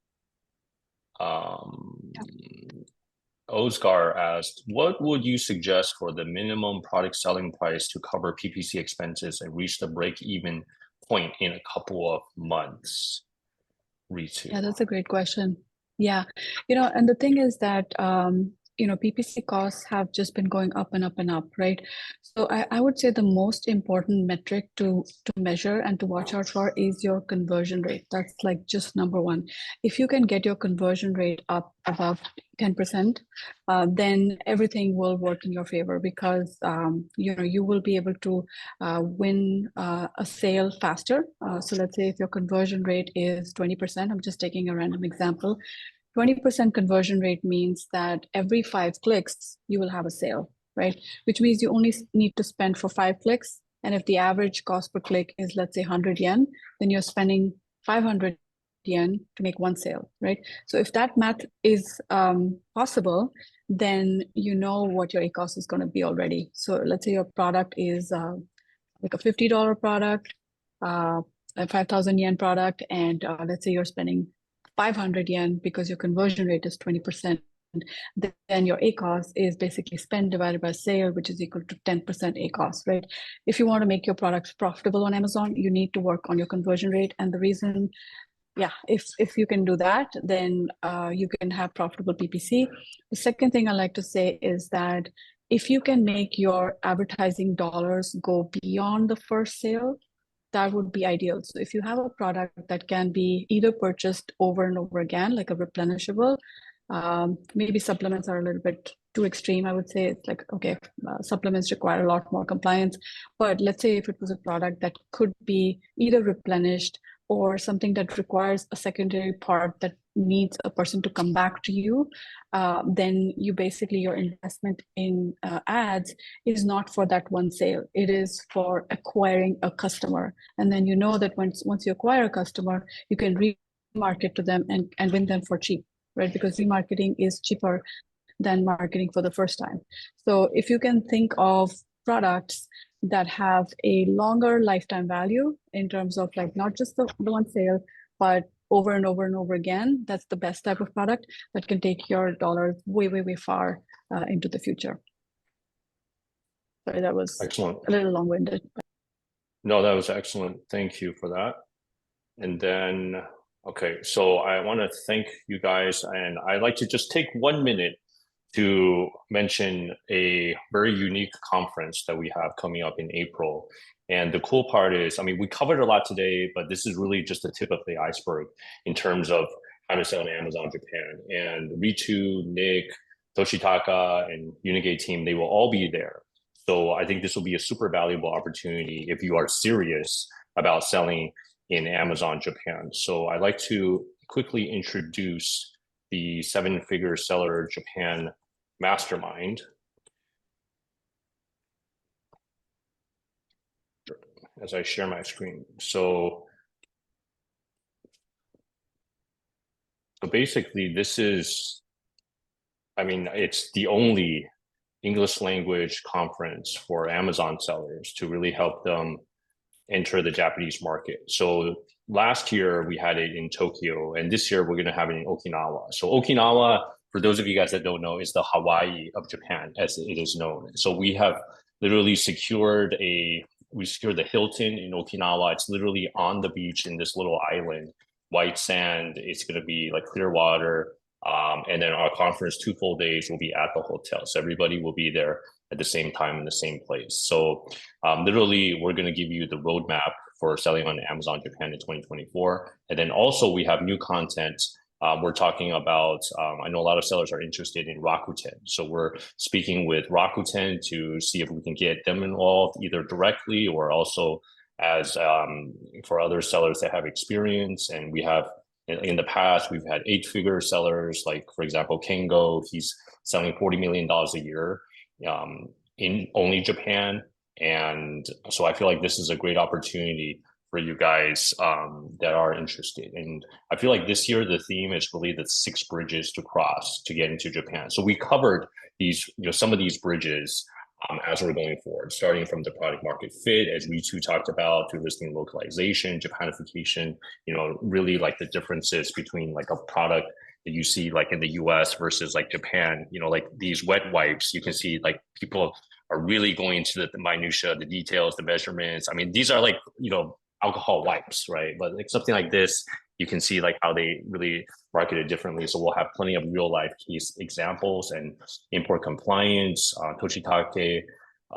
Oscar asked, what would you suggest for the minimum product selling price to cover PPC expenses and reach the break-even point in a couple of months? Ritu. Yeah, that's a great question. Yeah, and the thing is that, PPC costs have just been going up and up and up, right? So I would say the most important metric to measure and to watch out for is your conversion rate. That's like just number 1. If you can get your conversion rate up above 10%, then everything will work in your favor, because you will be able to win a sale faster. So let's say if your conversion rate is 20%, I'm just taking a random example. 20% conversion rate means that every 5 clicks, you will have a sale, right? Which means you only need to spend for 5 clicks. And if the average cost per click is, let's say, 100 yen, then you're spending 500 yen to make 1 sale, right? So if that math is possible, then you know what your ACoS is going to be already. So let's say your product is like a $50 product, a 5,000 yen product, and let's say you're spending 500 yen because your conversion rate is 20%. Then your ACoS is basically spend divided by sale, which is equal to 10% ACoS, right? If you want to make your products profitable on Amazon, you need to work on your conversion rate. And the reason, if you can do that, then you can have profitable PPC. The second thing I like to say is that if you can make your advertising dollars go beyond the first sale, that would be ideal. So if you have a product that can be either purchased over and over again, like a replenishable, Maybe supplements are a little bit too extreme. I would say it's like, okay, supplements require a lot more compliance. But let's say if it was a product that could be either replenished or something that requires a secondary part that needs a person to come back to you, then you basically, your investment in ads is not for that one sale. It is for acquiring a customer. And then you know that once you acquire a customer, you can remarket to them and win them for cheap, right? Because remarketing is cheaper than marketing for the first time. So if you can think of products that have a longer lifetime value in terms of like not just the one sale, but over and over and over again, that's the best type of product that can take your dollars way, way, way far into the future. Sorry, that was excellent. A little long-winded. No, that was excellent. Thank you for that. And then, okay, so I want to thank you guys, and I'd like to just take 1 minute to mention a very unique conference that we have coming up in April. And the cool part is, I mean, we covered a lot today, but this is really just the tip of the iceberg in terms of how to sell on Amazon Japan. And Ritu, Nick, Toshitaka, and Inoue team, they will all be there. So I think this will be a super valuable opportunity if you are serious about selling in Amazon Japan. So I'd like to quickly introduce the 7-Figure Seller Japan Mastermind. As I share my screen. So basically this is, I mean, it's the only English language conference for Amazon sellers to really help them enter the Japanese market. So last year we had it in Tokyo, and this year we're going to have it in Okinawa. So Okinawa, for those of you guys that don't know, is the Hawaii of Japan, as it is known. So we have literally secured the Hilton in Okinawa. It's literally on the beach in this little island, white sand. It's going to be like clear water. And then our conference 2 full days will be at the hotel. So everybody will be there at the same time in the same place. So literally, we're going to give you the roadmap for selling on Amazon Japan in 2024. And then also we have new content. We're talking about, I know a lot of sellers are interested in Rakuten. So we're speaking with Rakuten to see if we can get them involved either directly or also as for other sellers that have experience. And we have, in the past, we've had 8-figure sellers, like for example, Kengo, he's selling $40 million a year in only Japan. And so I feel like this is a great opportunity for you guys that are interested. And I feel like this year the theme is really the 6 bridges to cross to get into Japan. So we covered these, some of these bridges as we're going forward, starting from the product market fit, as Ritu talked about, to listing localization, Japanification, really like the differences between like a product that you see like in the US versus like Japan, like these wet wipes, you can see like people are really going into the minutia, the details, the measurements. I mean, these are like, alcohol wipes, right? But like something like this, you can see like how they really market it differently. So we'll have plenty of real life case examples and import compliance. Toshitaka,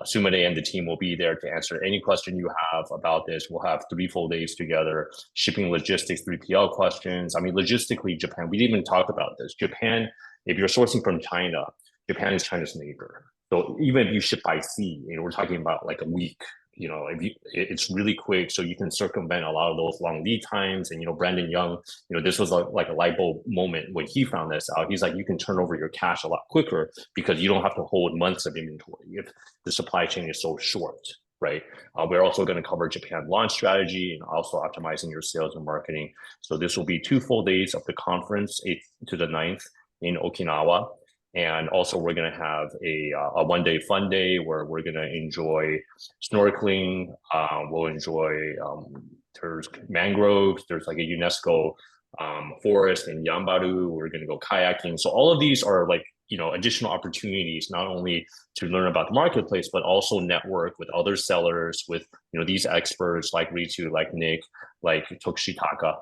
Sumade and the team will be there to answer any question you have about this. We'll have 3 full days together, shipping logistics, 3PL questions. I mean, logistically, Japan, we didn't even talk about this. Japan, if you're sourcing from China, Japan is China's neighbor. So even if you ship by sea, we're talking about like a week, it's really quick, so you can circumvent a lot of those long lead times. And Brandon Young, this was like a light bulb moment when he found this out. He's like, you can turn over your cash a lot quicker because you don't have to hold months of inventory if the supply chain is so short, right? We're also going to cover Japan launch strategy and also optimizing your sales and marketing. So this will be 2 full days of the conference, 8th to the 9th in Okinawa. And also we're going to have a 1-day fun day where we're going to enjoy snorkeling. We'll enjoy, there's mangroves, there's like a UNESCO forest in Yambaru. We're going to go kayaking. So all of these are like, additional opportunities, not only to learn about the marketplace, but also network with other sellers, with, these experts like Ritu, like Nick, like Toshitaka,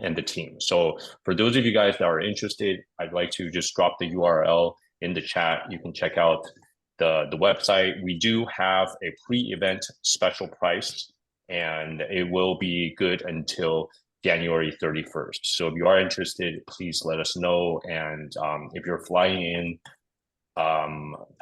and the team. So for those of you guys that are interested, I'd like to just drop the URL in the chat. You can check out the website. We do have a pre-event special price, and it will be good until January 31st. So if you are interested, please let us know. And if you're flying in,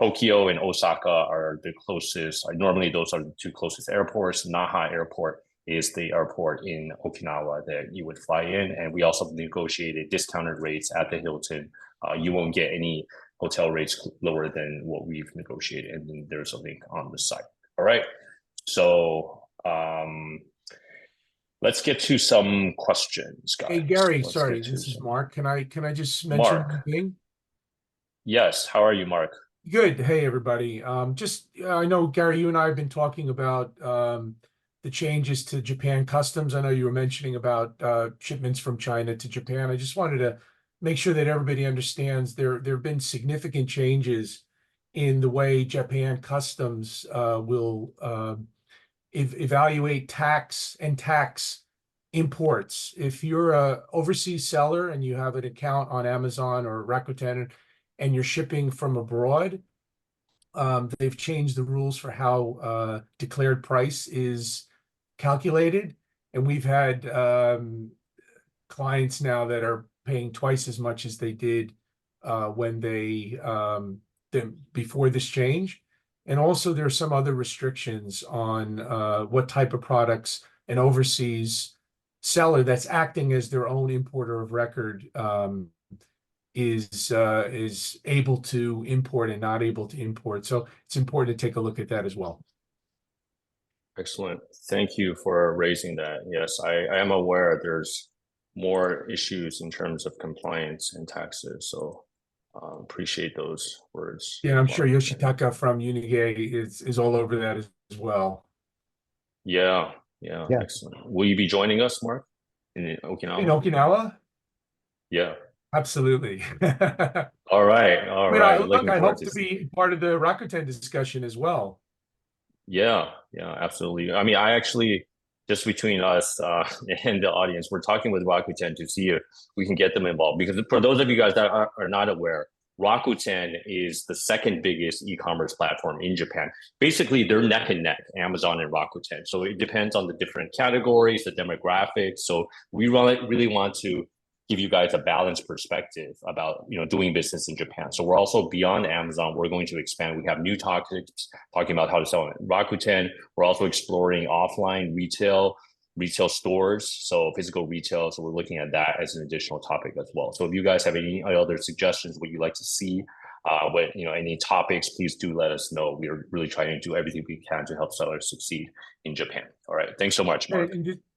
Tokyo and Osaka are the closest. Normally, those are the two closest airports. Naha Airport is the airport in Okinawa that you would fly in. And we also negotiated discounted rates at the Hilton. You won't get any hotel rates lower than what we've negotiated. And then there's a link on the site. All right. So let's get to some questions, guys. Hey, Gary, Let's sorry, get to this is some- Mark. Can I just mention Mark. one thing? Yes. How are you, Mark? Good. Hey, everybody. I know, Gary, you and I have been talking about the changes to Japan customs. I know you were mentioning about shipments from China to Japan. I just wanted to make sure that everybody understands there have been significant changes in the way Japan customs will evaluate tax imports. If you're a overseas seller and you have an account on Amazon or Rakuten and you're shipping from abroad, they've changed the rules for how declared price is calculated. And we've had clients now that are paying twice as much as they did when before this change. And also there are some other restrictions on what type of products an overseas seller that's acting as their own importer of record is able to import and not able to import. So it's important to take a look at that as well. Excellent. Thank you for raising that. Yes, I am aware there's more issues in terms of compliance and taxes. So appreciate those words. Yeah, I'm sure Toshitaka from Inoue is all over that as well. Yeah, Yeah. excellent. Will you be joining us, Mark, in Okinawa? In Okinawa? Yeah. Absolutely. All right. I hope to be part of the Rakuten discussion as well. Yeah, absolutely. I mean, I actually, just between us and the audience, we're talking with Rakuten to see if we can get them involved. Because for those of you guys that are not aware, Rakuten is the second biggest e-commerce platform in Japan. Basically, they're neck and neck, Amazon and Rakuten. So it depends on the different categories, the demographics. So we really want to give you guys a balanced perspective about doing business in Japan. So we're also beyond Amazon. We're going to expand. We have new topics talking about how to sell in Rakuten. We're also exploring offline retail stores, so physical retail. So we're looking at that as an additional topic as well. So if you guys have any other suggestions, what you'd like to see, any topics, please do let us know. We're really trying to do everything we can to help sellers succeed in Japan. All right. Thanks so much, Mark.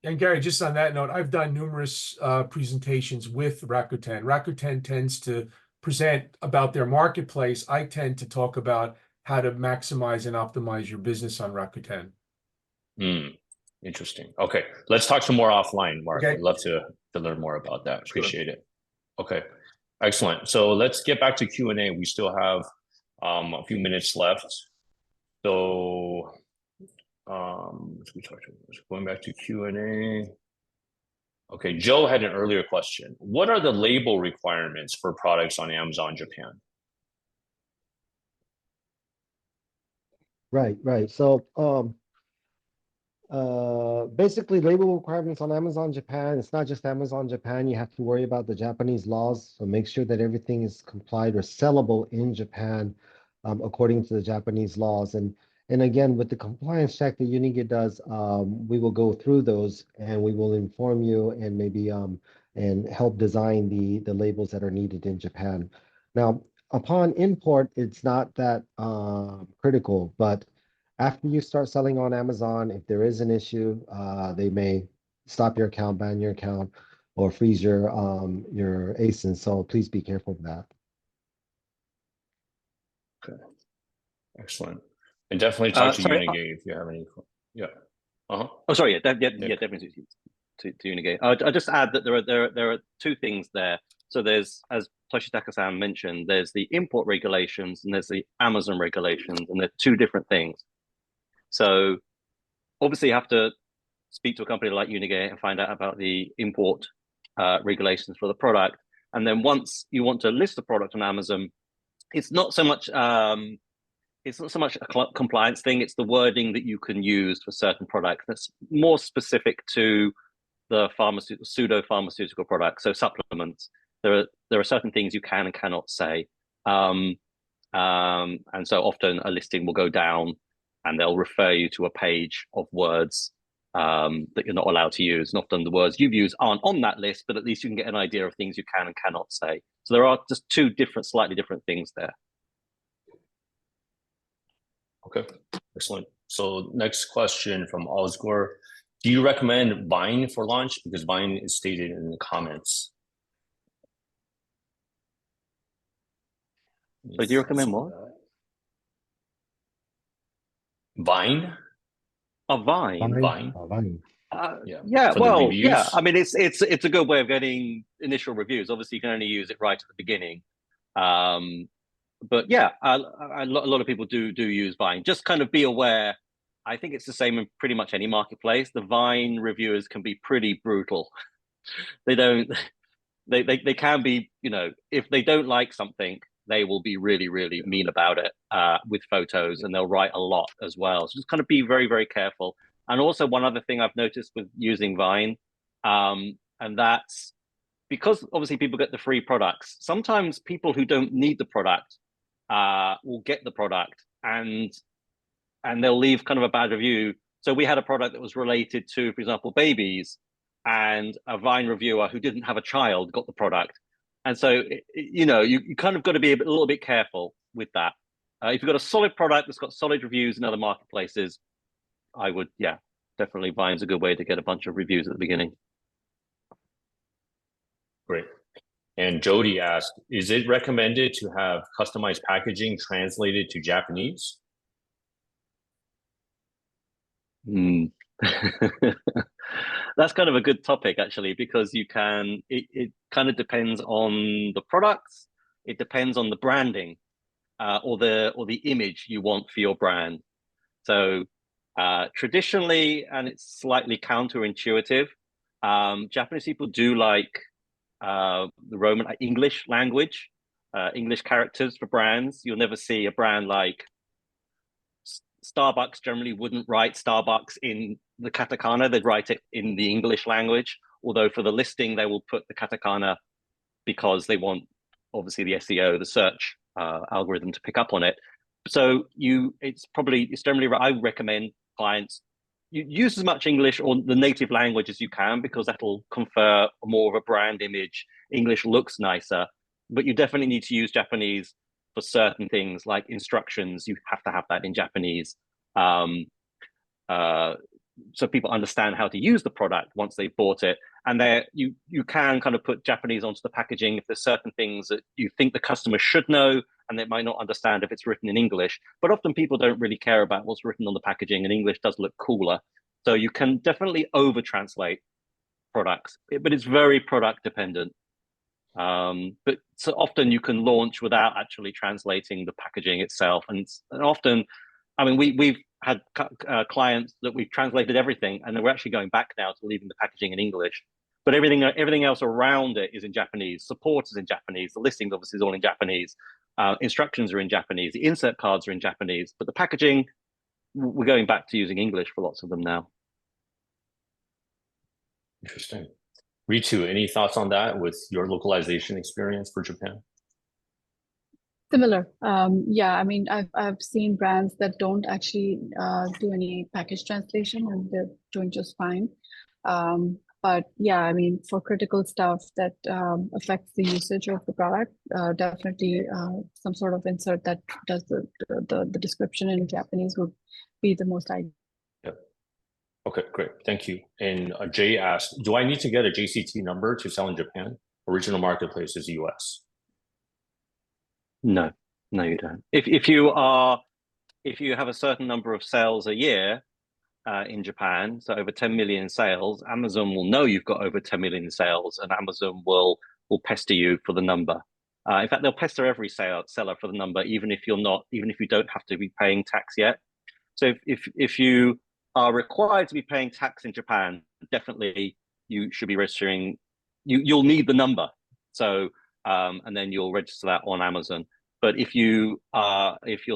And Gary, just on that note, I've done numerous presentations with Rakuten. Rakuten tends to present about their marketplace. I tend to talk about how to maximize and optimize your business on Rakuten. Interesting. Okay. Let's talk some more offline, Mark. Okay. I'd love to learn more about that. Sure. Appreciate it. Okay. Excellent. So let's get back to Q&A. We still have a few minutes left. So going back to Q&A. Okay, Joe had an earlier question. What are the label requirements for products on Amazon Japan? Right. So basically label requirements on Amazon Japan. It's not just Amazon Japan. You have to worry about the Japanese laws. So make sure that everything is complied or sellable in Japan according to the Japanese laws. And again, with the compliance check that Inoue does, we will go through those and we will inform you and maybe and help design the labels that are needed in Japan. Now, upon import, it's not that critical, but after you start selling on Amazon, if there is an issue, they may stop your account, ban your account, or freeze your ASIN. So please be careful of that. Okay, excellent. And definitely talk to Inoue if you have any. Yeah. Oh, sorry. Yeah, definitely to Inoue. I'll just add that there are two things there. So there's, as Toshitaka-san mentioned, there's the import regulations and there's the Amazon regulations, and they're two different things. So obviously you have to speak to a company like Inoue and find out about the import regulations for the product. And then once you want to list the product on Amazon, it's not so much a compliance thing. It's the wording that you can use for certain products that's more specific to the pseudo pharmaceutical products, so supplements. There are certain things you can and cannot say, and so often a listing will go down, and they'll refer you to a page of words that you're not allowed to use. And often the words you've used aren't on that list, but at least you can get an idea of things you can and cannot say. So there are just two slightly different things there. Okay, excellent. So next question from Osgore. Do you recommend Vine for launch? Because Vine is stated in the comments. So do you recommend what? Vine? A Vine. Vine. Vine. Yeah, for well, the reviews? yeah. I mean, it's a good way of getting initial reviews. Obviously, you can only use it right at the beginning. But yeah, a lot of people do use Vine. Just kind of be aware. I think it's the same in pretty much any marketplace. The Vine reviewers can be pretty brutal. They can be, you know, if they don't like something, they will be really, really mean about it with photos, and they'll write a lot as well. So just kind of be very, very careful. And also one other thing I've noticed with using Vine, and that's because obviously people get the free products. Sometimes people who don't need the product will get the product and they'll leave kind of a bad review. So we had a product that was related to, for example, babies, and a Vine reviewer who didn't have a child got the product. And so, you know, you kind of got to be a little bit careful with that. If you've got a solid product that's got solid reviews in other marketplaces, I would, yeah, definitely Vine's a good way to get a bunch of reviews at the beginning. Great. And Jody asked, is it recommended to have customized packaging translated to Japanese? That's kind of a good topic, actually, because you can, it kind of depends on the products. It depends on the branding or the image you want for your brand. So traditionally, and it's slightly counterintuitive, Japanese people do like the Roman English language, English characters for brands. You'll never see a brand like Starbucks generally wouldn't write Starbucks in the katakana, they'd write it in the English language. Although for the listing, they will put the katakana because they want, obviously, the SEO, the search algorithm to pick up on it. So it's generally, I recommend clients, you use as much English or the native language as you can, because that'll confer more of a brand image. English looks nicer, but you definitely need to use Japanese for certain things like instructions. You have to have that in Japanese. So people understand how to use the product once they've bought it. And there you can kind of put Japanese onto the packaging if there's certain things that you think the customer should know and they might not understand if it's written in English. But often people don't really care about what's written on the packaging, and English does look cooler. So you can definitely over-translate products, but it's very product dependent. But so often you can launch without actually translating the packaging itself. And often, I mean, we've had clients that we've translated everything, and then we're actually going back now to leaving the packaging in English. But everything else around it is in Japanese. Support is in Japanese. The listings obviously is all in Japanese. Instructions are in Japanese. The insert cards are in Japanese. But the packaging, we're going back to using English for lots of them now. Interesting. Ritu, any thoughts on that with your localization experience for Japan? Similar. Yeah, I mean, I've seen brands that don't actually do any package translation, and they're doing just fine. But yeah, I mean, for critical stuff that affects the usage of the product, definitely some sort of insert that does the description in Japanese would be the most ideal. Yep. Okay, great. Thank you. And Jay asked, do I need to get a JCT number to sell in Japan? Original marketplace is US. No, you don't. If you have a certain number of sales a year in Japan, so over 10 million sales, Amazon will know you've got over 10 million sales, and Amazon will pester you for the number. In fact, they'll pester every seller for the number, even if you don't have to be paying tax yet. So if you are required to be paying tax in Japan, definitely you should be registering. You'll need the number. So and then you'll register that on Amazon. But if your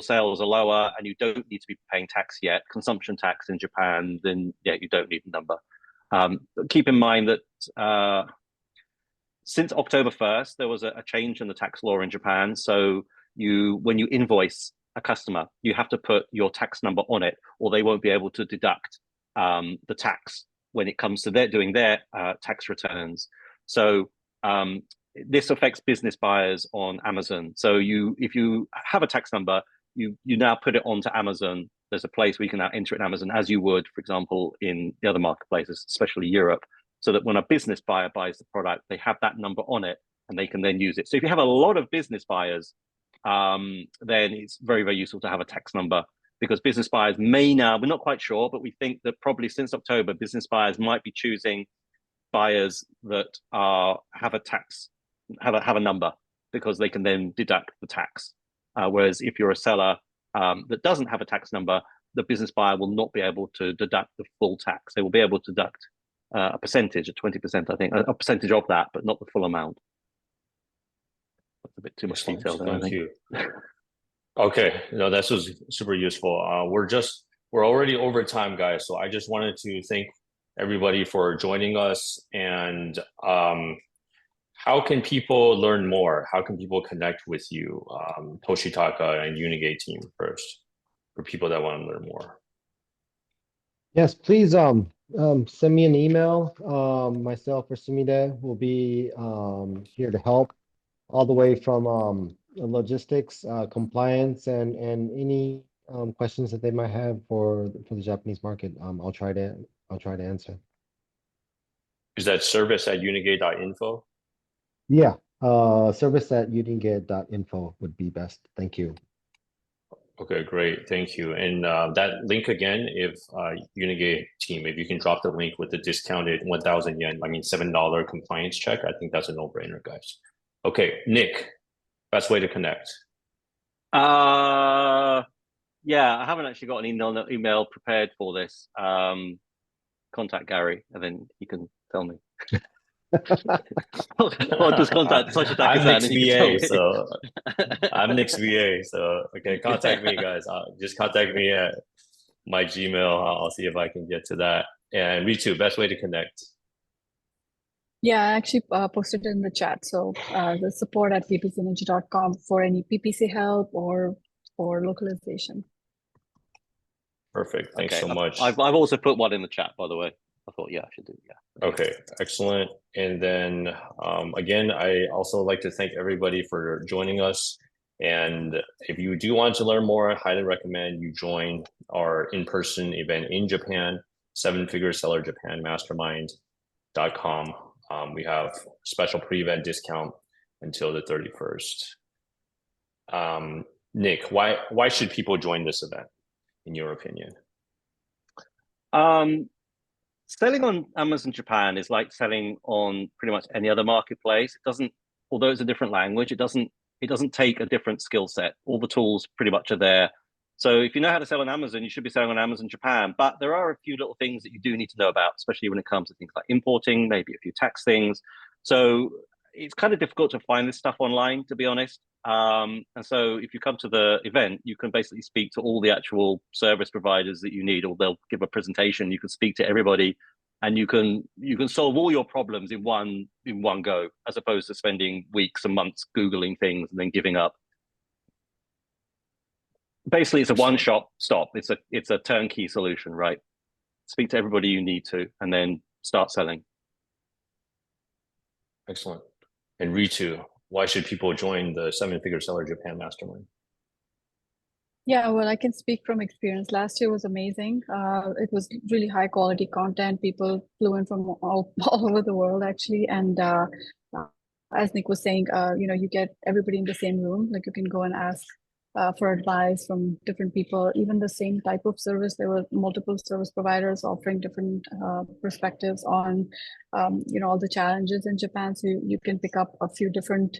sales are lower and you don't need to be paying tax yet, consumption tax in Japan, then yeah, you don't need the number. Keep in mind that since October 1st, there was a change in the tax law in Japan. So when you invoice a customer, you have to put your tax number on it, or they won't be able to deduct the tax when it comes to doing their tax returns. So this affects business buyers on Amazon. So if you have a tax number, you now put it onto Amazon. There's a place where you can now enter it in Amazon as you would, for example, in the other marketplaces, especially Europe, so that when a business buyer buys the product, they have that number on it and they can then use it. So if you have a lot of business buyers, then it's very, very useful to have a tax number, because business buyers may now, we're not quite sure, but we think that probably since October, business buyers might be choosing buyers that have a number, because they can then deduct the tax. Whereas if you're a seller that doesn't have a tax number, the business buyer will not be able to deduct the full tax. They will be able to deduct a percentage, 20%, I think, a percentage of that, but not the full amount. That's a bit too much detail there, I think. You. Okay, no, this was super useful. We're already over time, guys. So I just wanted to thank everybody for joining us. And how can people learn more? How can people connect with you, Toshitaka and Unigate team first, for people that want to learn more? Yes, please send me an email. Myself or Sumide will be here to help, all the way from logistics, compliance, and any questions that they might have for the Japanese market. I'll try to answer. Is that service@unigate.info? Yeah, service@unigate.info would be best. Thank you. Okay, great. Thank you. And that link again, if Unigate team, if you can drop the link with the discounted 1,000 yen, I mean $7 compliance check, I think that's a no-brainer, guys. Okay, Nick, best way to connect. Yeah, I haven't actually got an email prepared for this. Contact Gary, and then he can tell me. Or just contact Toshitaka. I'm Nick's VA, so I'm Nick's VA. So okay, contact me, guys. Just contact me at my Gmail. I'll see if I can get to that. And Ritu, best way to connect. Yeah, I actually posted it in the chat. So the support at ppcninja.com for any PPC help or localization. Perfect. Thanks so much. I've also put one in the chat, by the way. I thought, yeah, I should do. Yeah. Okay, excellent. And then again, I also like to thank everybody for joining us. And if you do want to learn more, I highly recommend you join our in-person event in Japan, 7-Figure Seller Japan Mastermind.com. We have special pre-event discount until the 31st. Nick, why should people join this event, in your opinion? Selling on Amazon Japan is like selling on pretty much any other marketplace. It doesn't, although it's a different language, it doesn't take a different skill set. All the tools pretty much are there. So if you know how to sell on Amazon, you should be selling on Amazon Japan. But there are a few little things that you do need to know about, especially when it comes to things like importing, maybe a few tax things. So it's kind of difficult to find this stuff online, to be honest. And so if you come to the event, you can basically speak to all the actual service providers that you need, or they'll give a presentation. You can speak to everybody, and you can solve all your problems in one go, as opposed to spending weeks and months Googling things and then giving up. Basically, it's a one-stop. It's a turnkey solution, right? Speak to everybody you need to, and then start selling. Excellent. And Ritu, why should people join the 7-Figure Seller Japan Mastermind? Yeah, well, I can speak from experience. Last year was amazing. It was really high quality content. People flew in from all over the world, actually. And as Nick was saying, you get everybody in the same room. Like, you can go and ask for advice from different people. Even the same type of service, there were multiple service providers offering different perspectives on all the challenges in Japan. So you can pick up a few different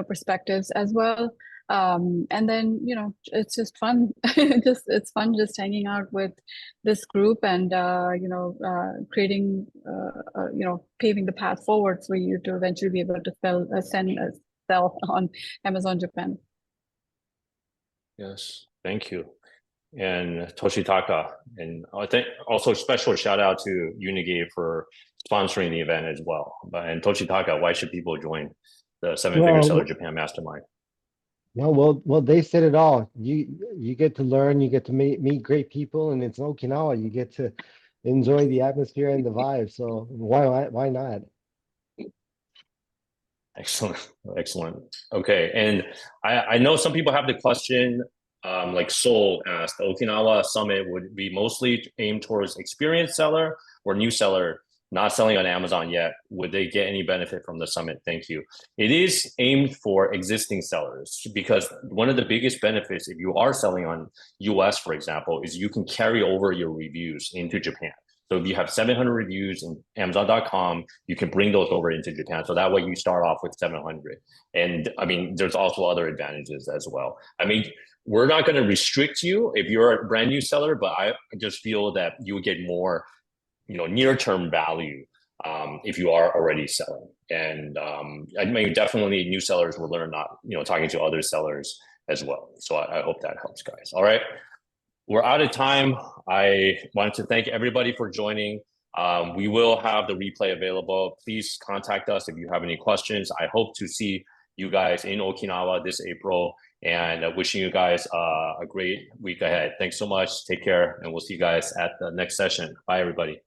perspectives as well. And then it's just fun. It's fun just hanging out with this group and creating paving the path forward for you to eventually be able to sell on Amazon Japan. Yes, thank you. and Toshitaka. And I think also special shout out to Unigate for sponsoring the event as well. And Toshitaka, why should people join the Seven-Figure Seller Japan Mastermind? No, well, they said it all. You get to learn, you get to meet great people, and it's Okinawa. You get to enjoy the atmosphere and the vibe. So why not? Excellent. Okay, and I know some people have the question, like Seoul asked, the Okinawa Summit would be mostly aimed towards experienced seller or new seller not selling on Amazon yet. Would they get any benefit from the summit? Thank you. It is aimed for existing sellers because one of the biggest benefits if you are selling on US, for example, is you can carry over your reviews into Japan. So if you have 700 reviews in Amazon.com, you can bring those over into Japan. So that way you start off with 700. And I mean, there's also other advantages as well. I mean, we're not going to restrict you if you're a brand new seller, but I just feel that you would get more, near-term value if you are already selling. And I mean, definitely new sellers will learn talking to other sellers as well. So I hope that helps, guys. All right. We're out of time. I wanted to thank everybody for joining. We will have the replay available. Please contact us if you have any questions. I hope to see you guys in Okinawa this April, and wishing you guys a great week ahead. Thanks so much. Take care, and we'll see you guys at the next session. Bye, everybody.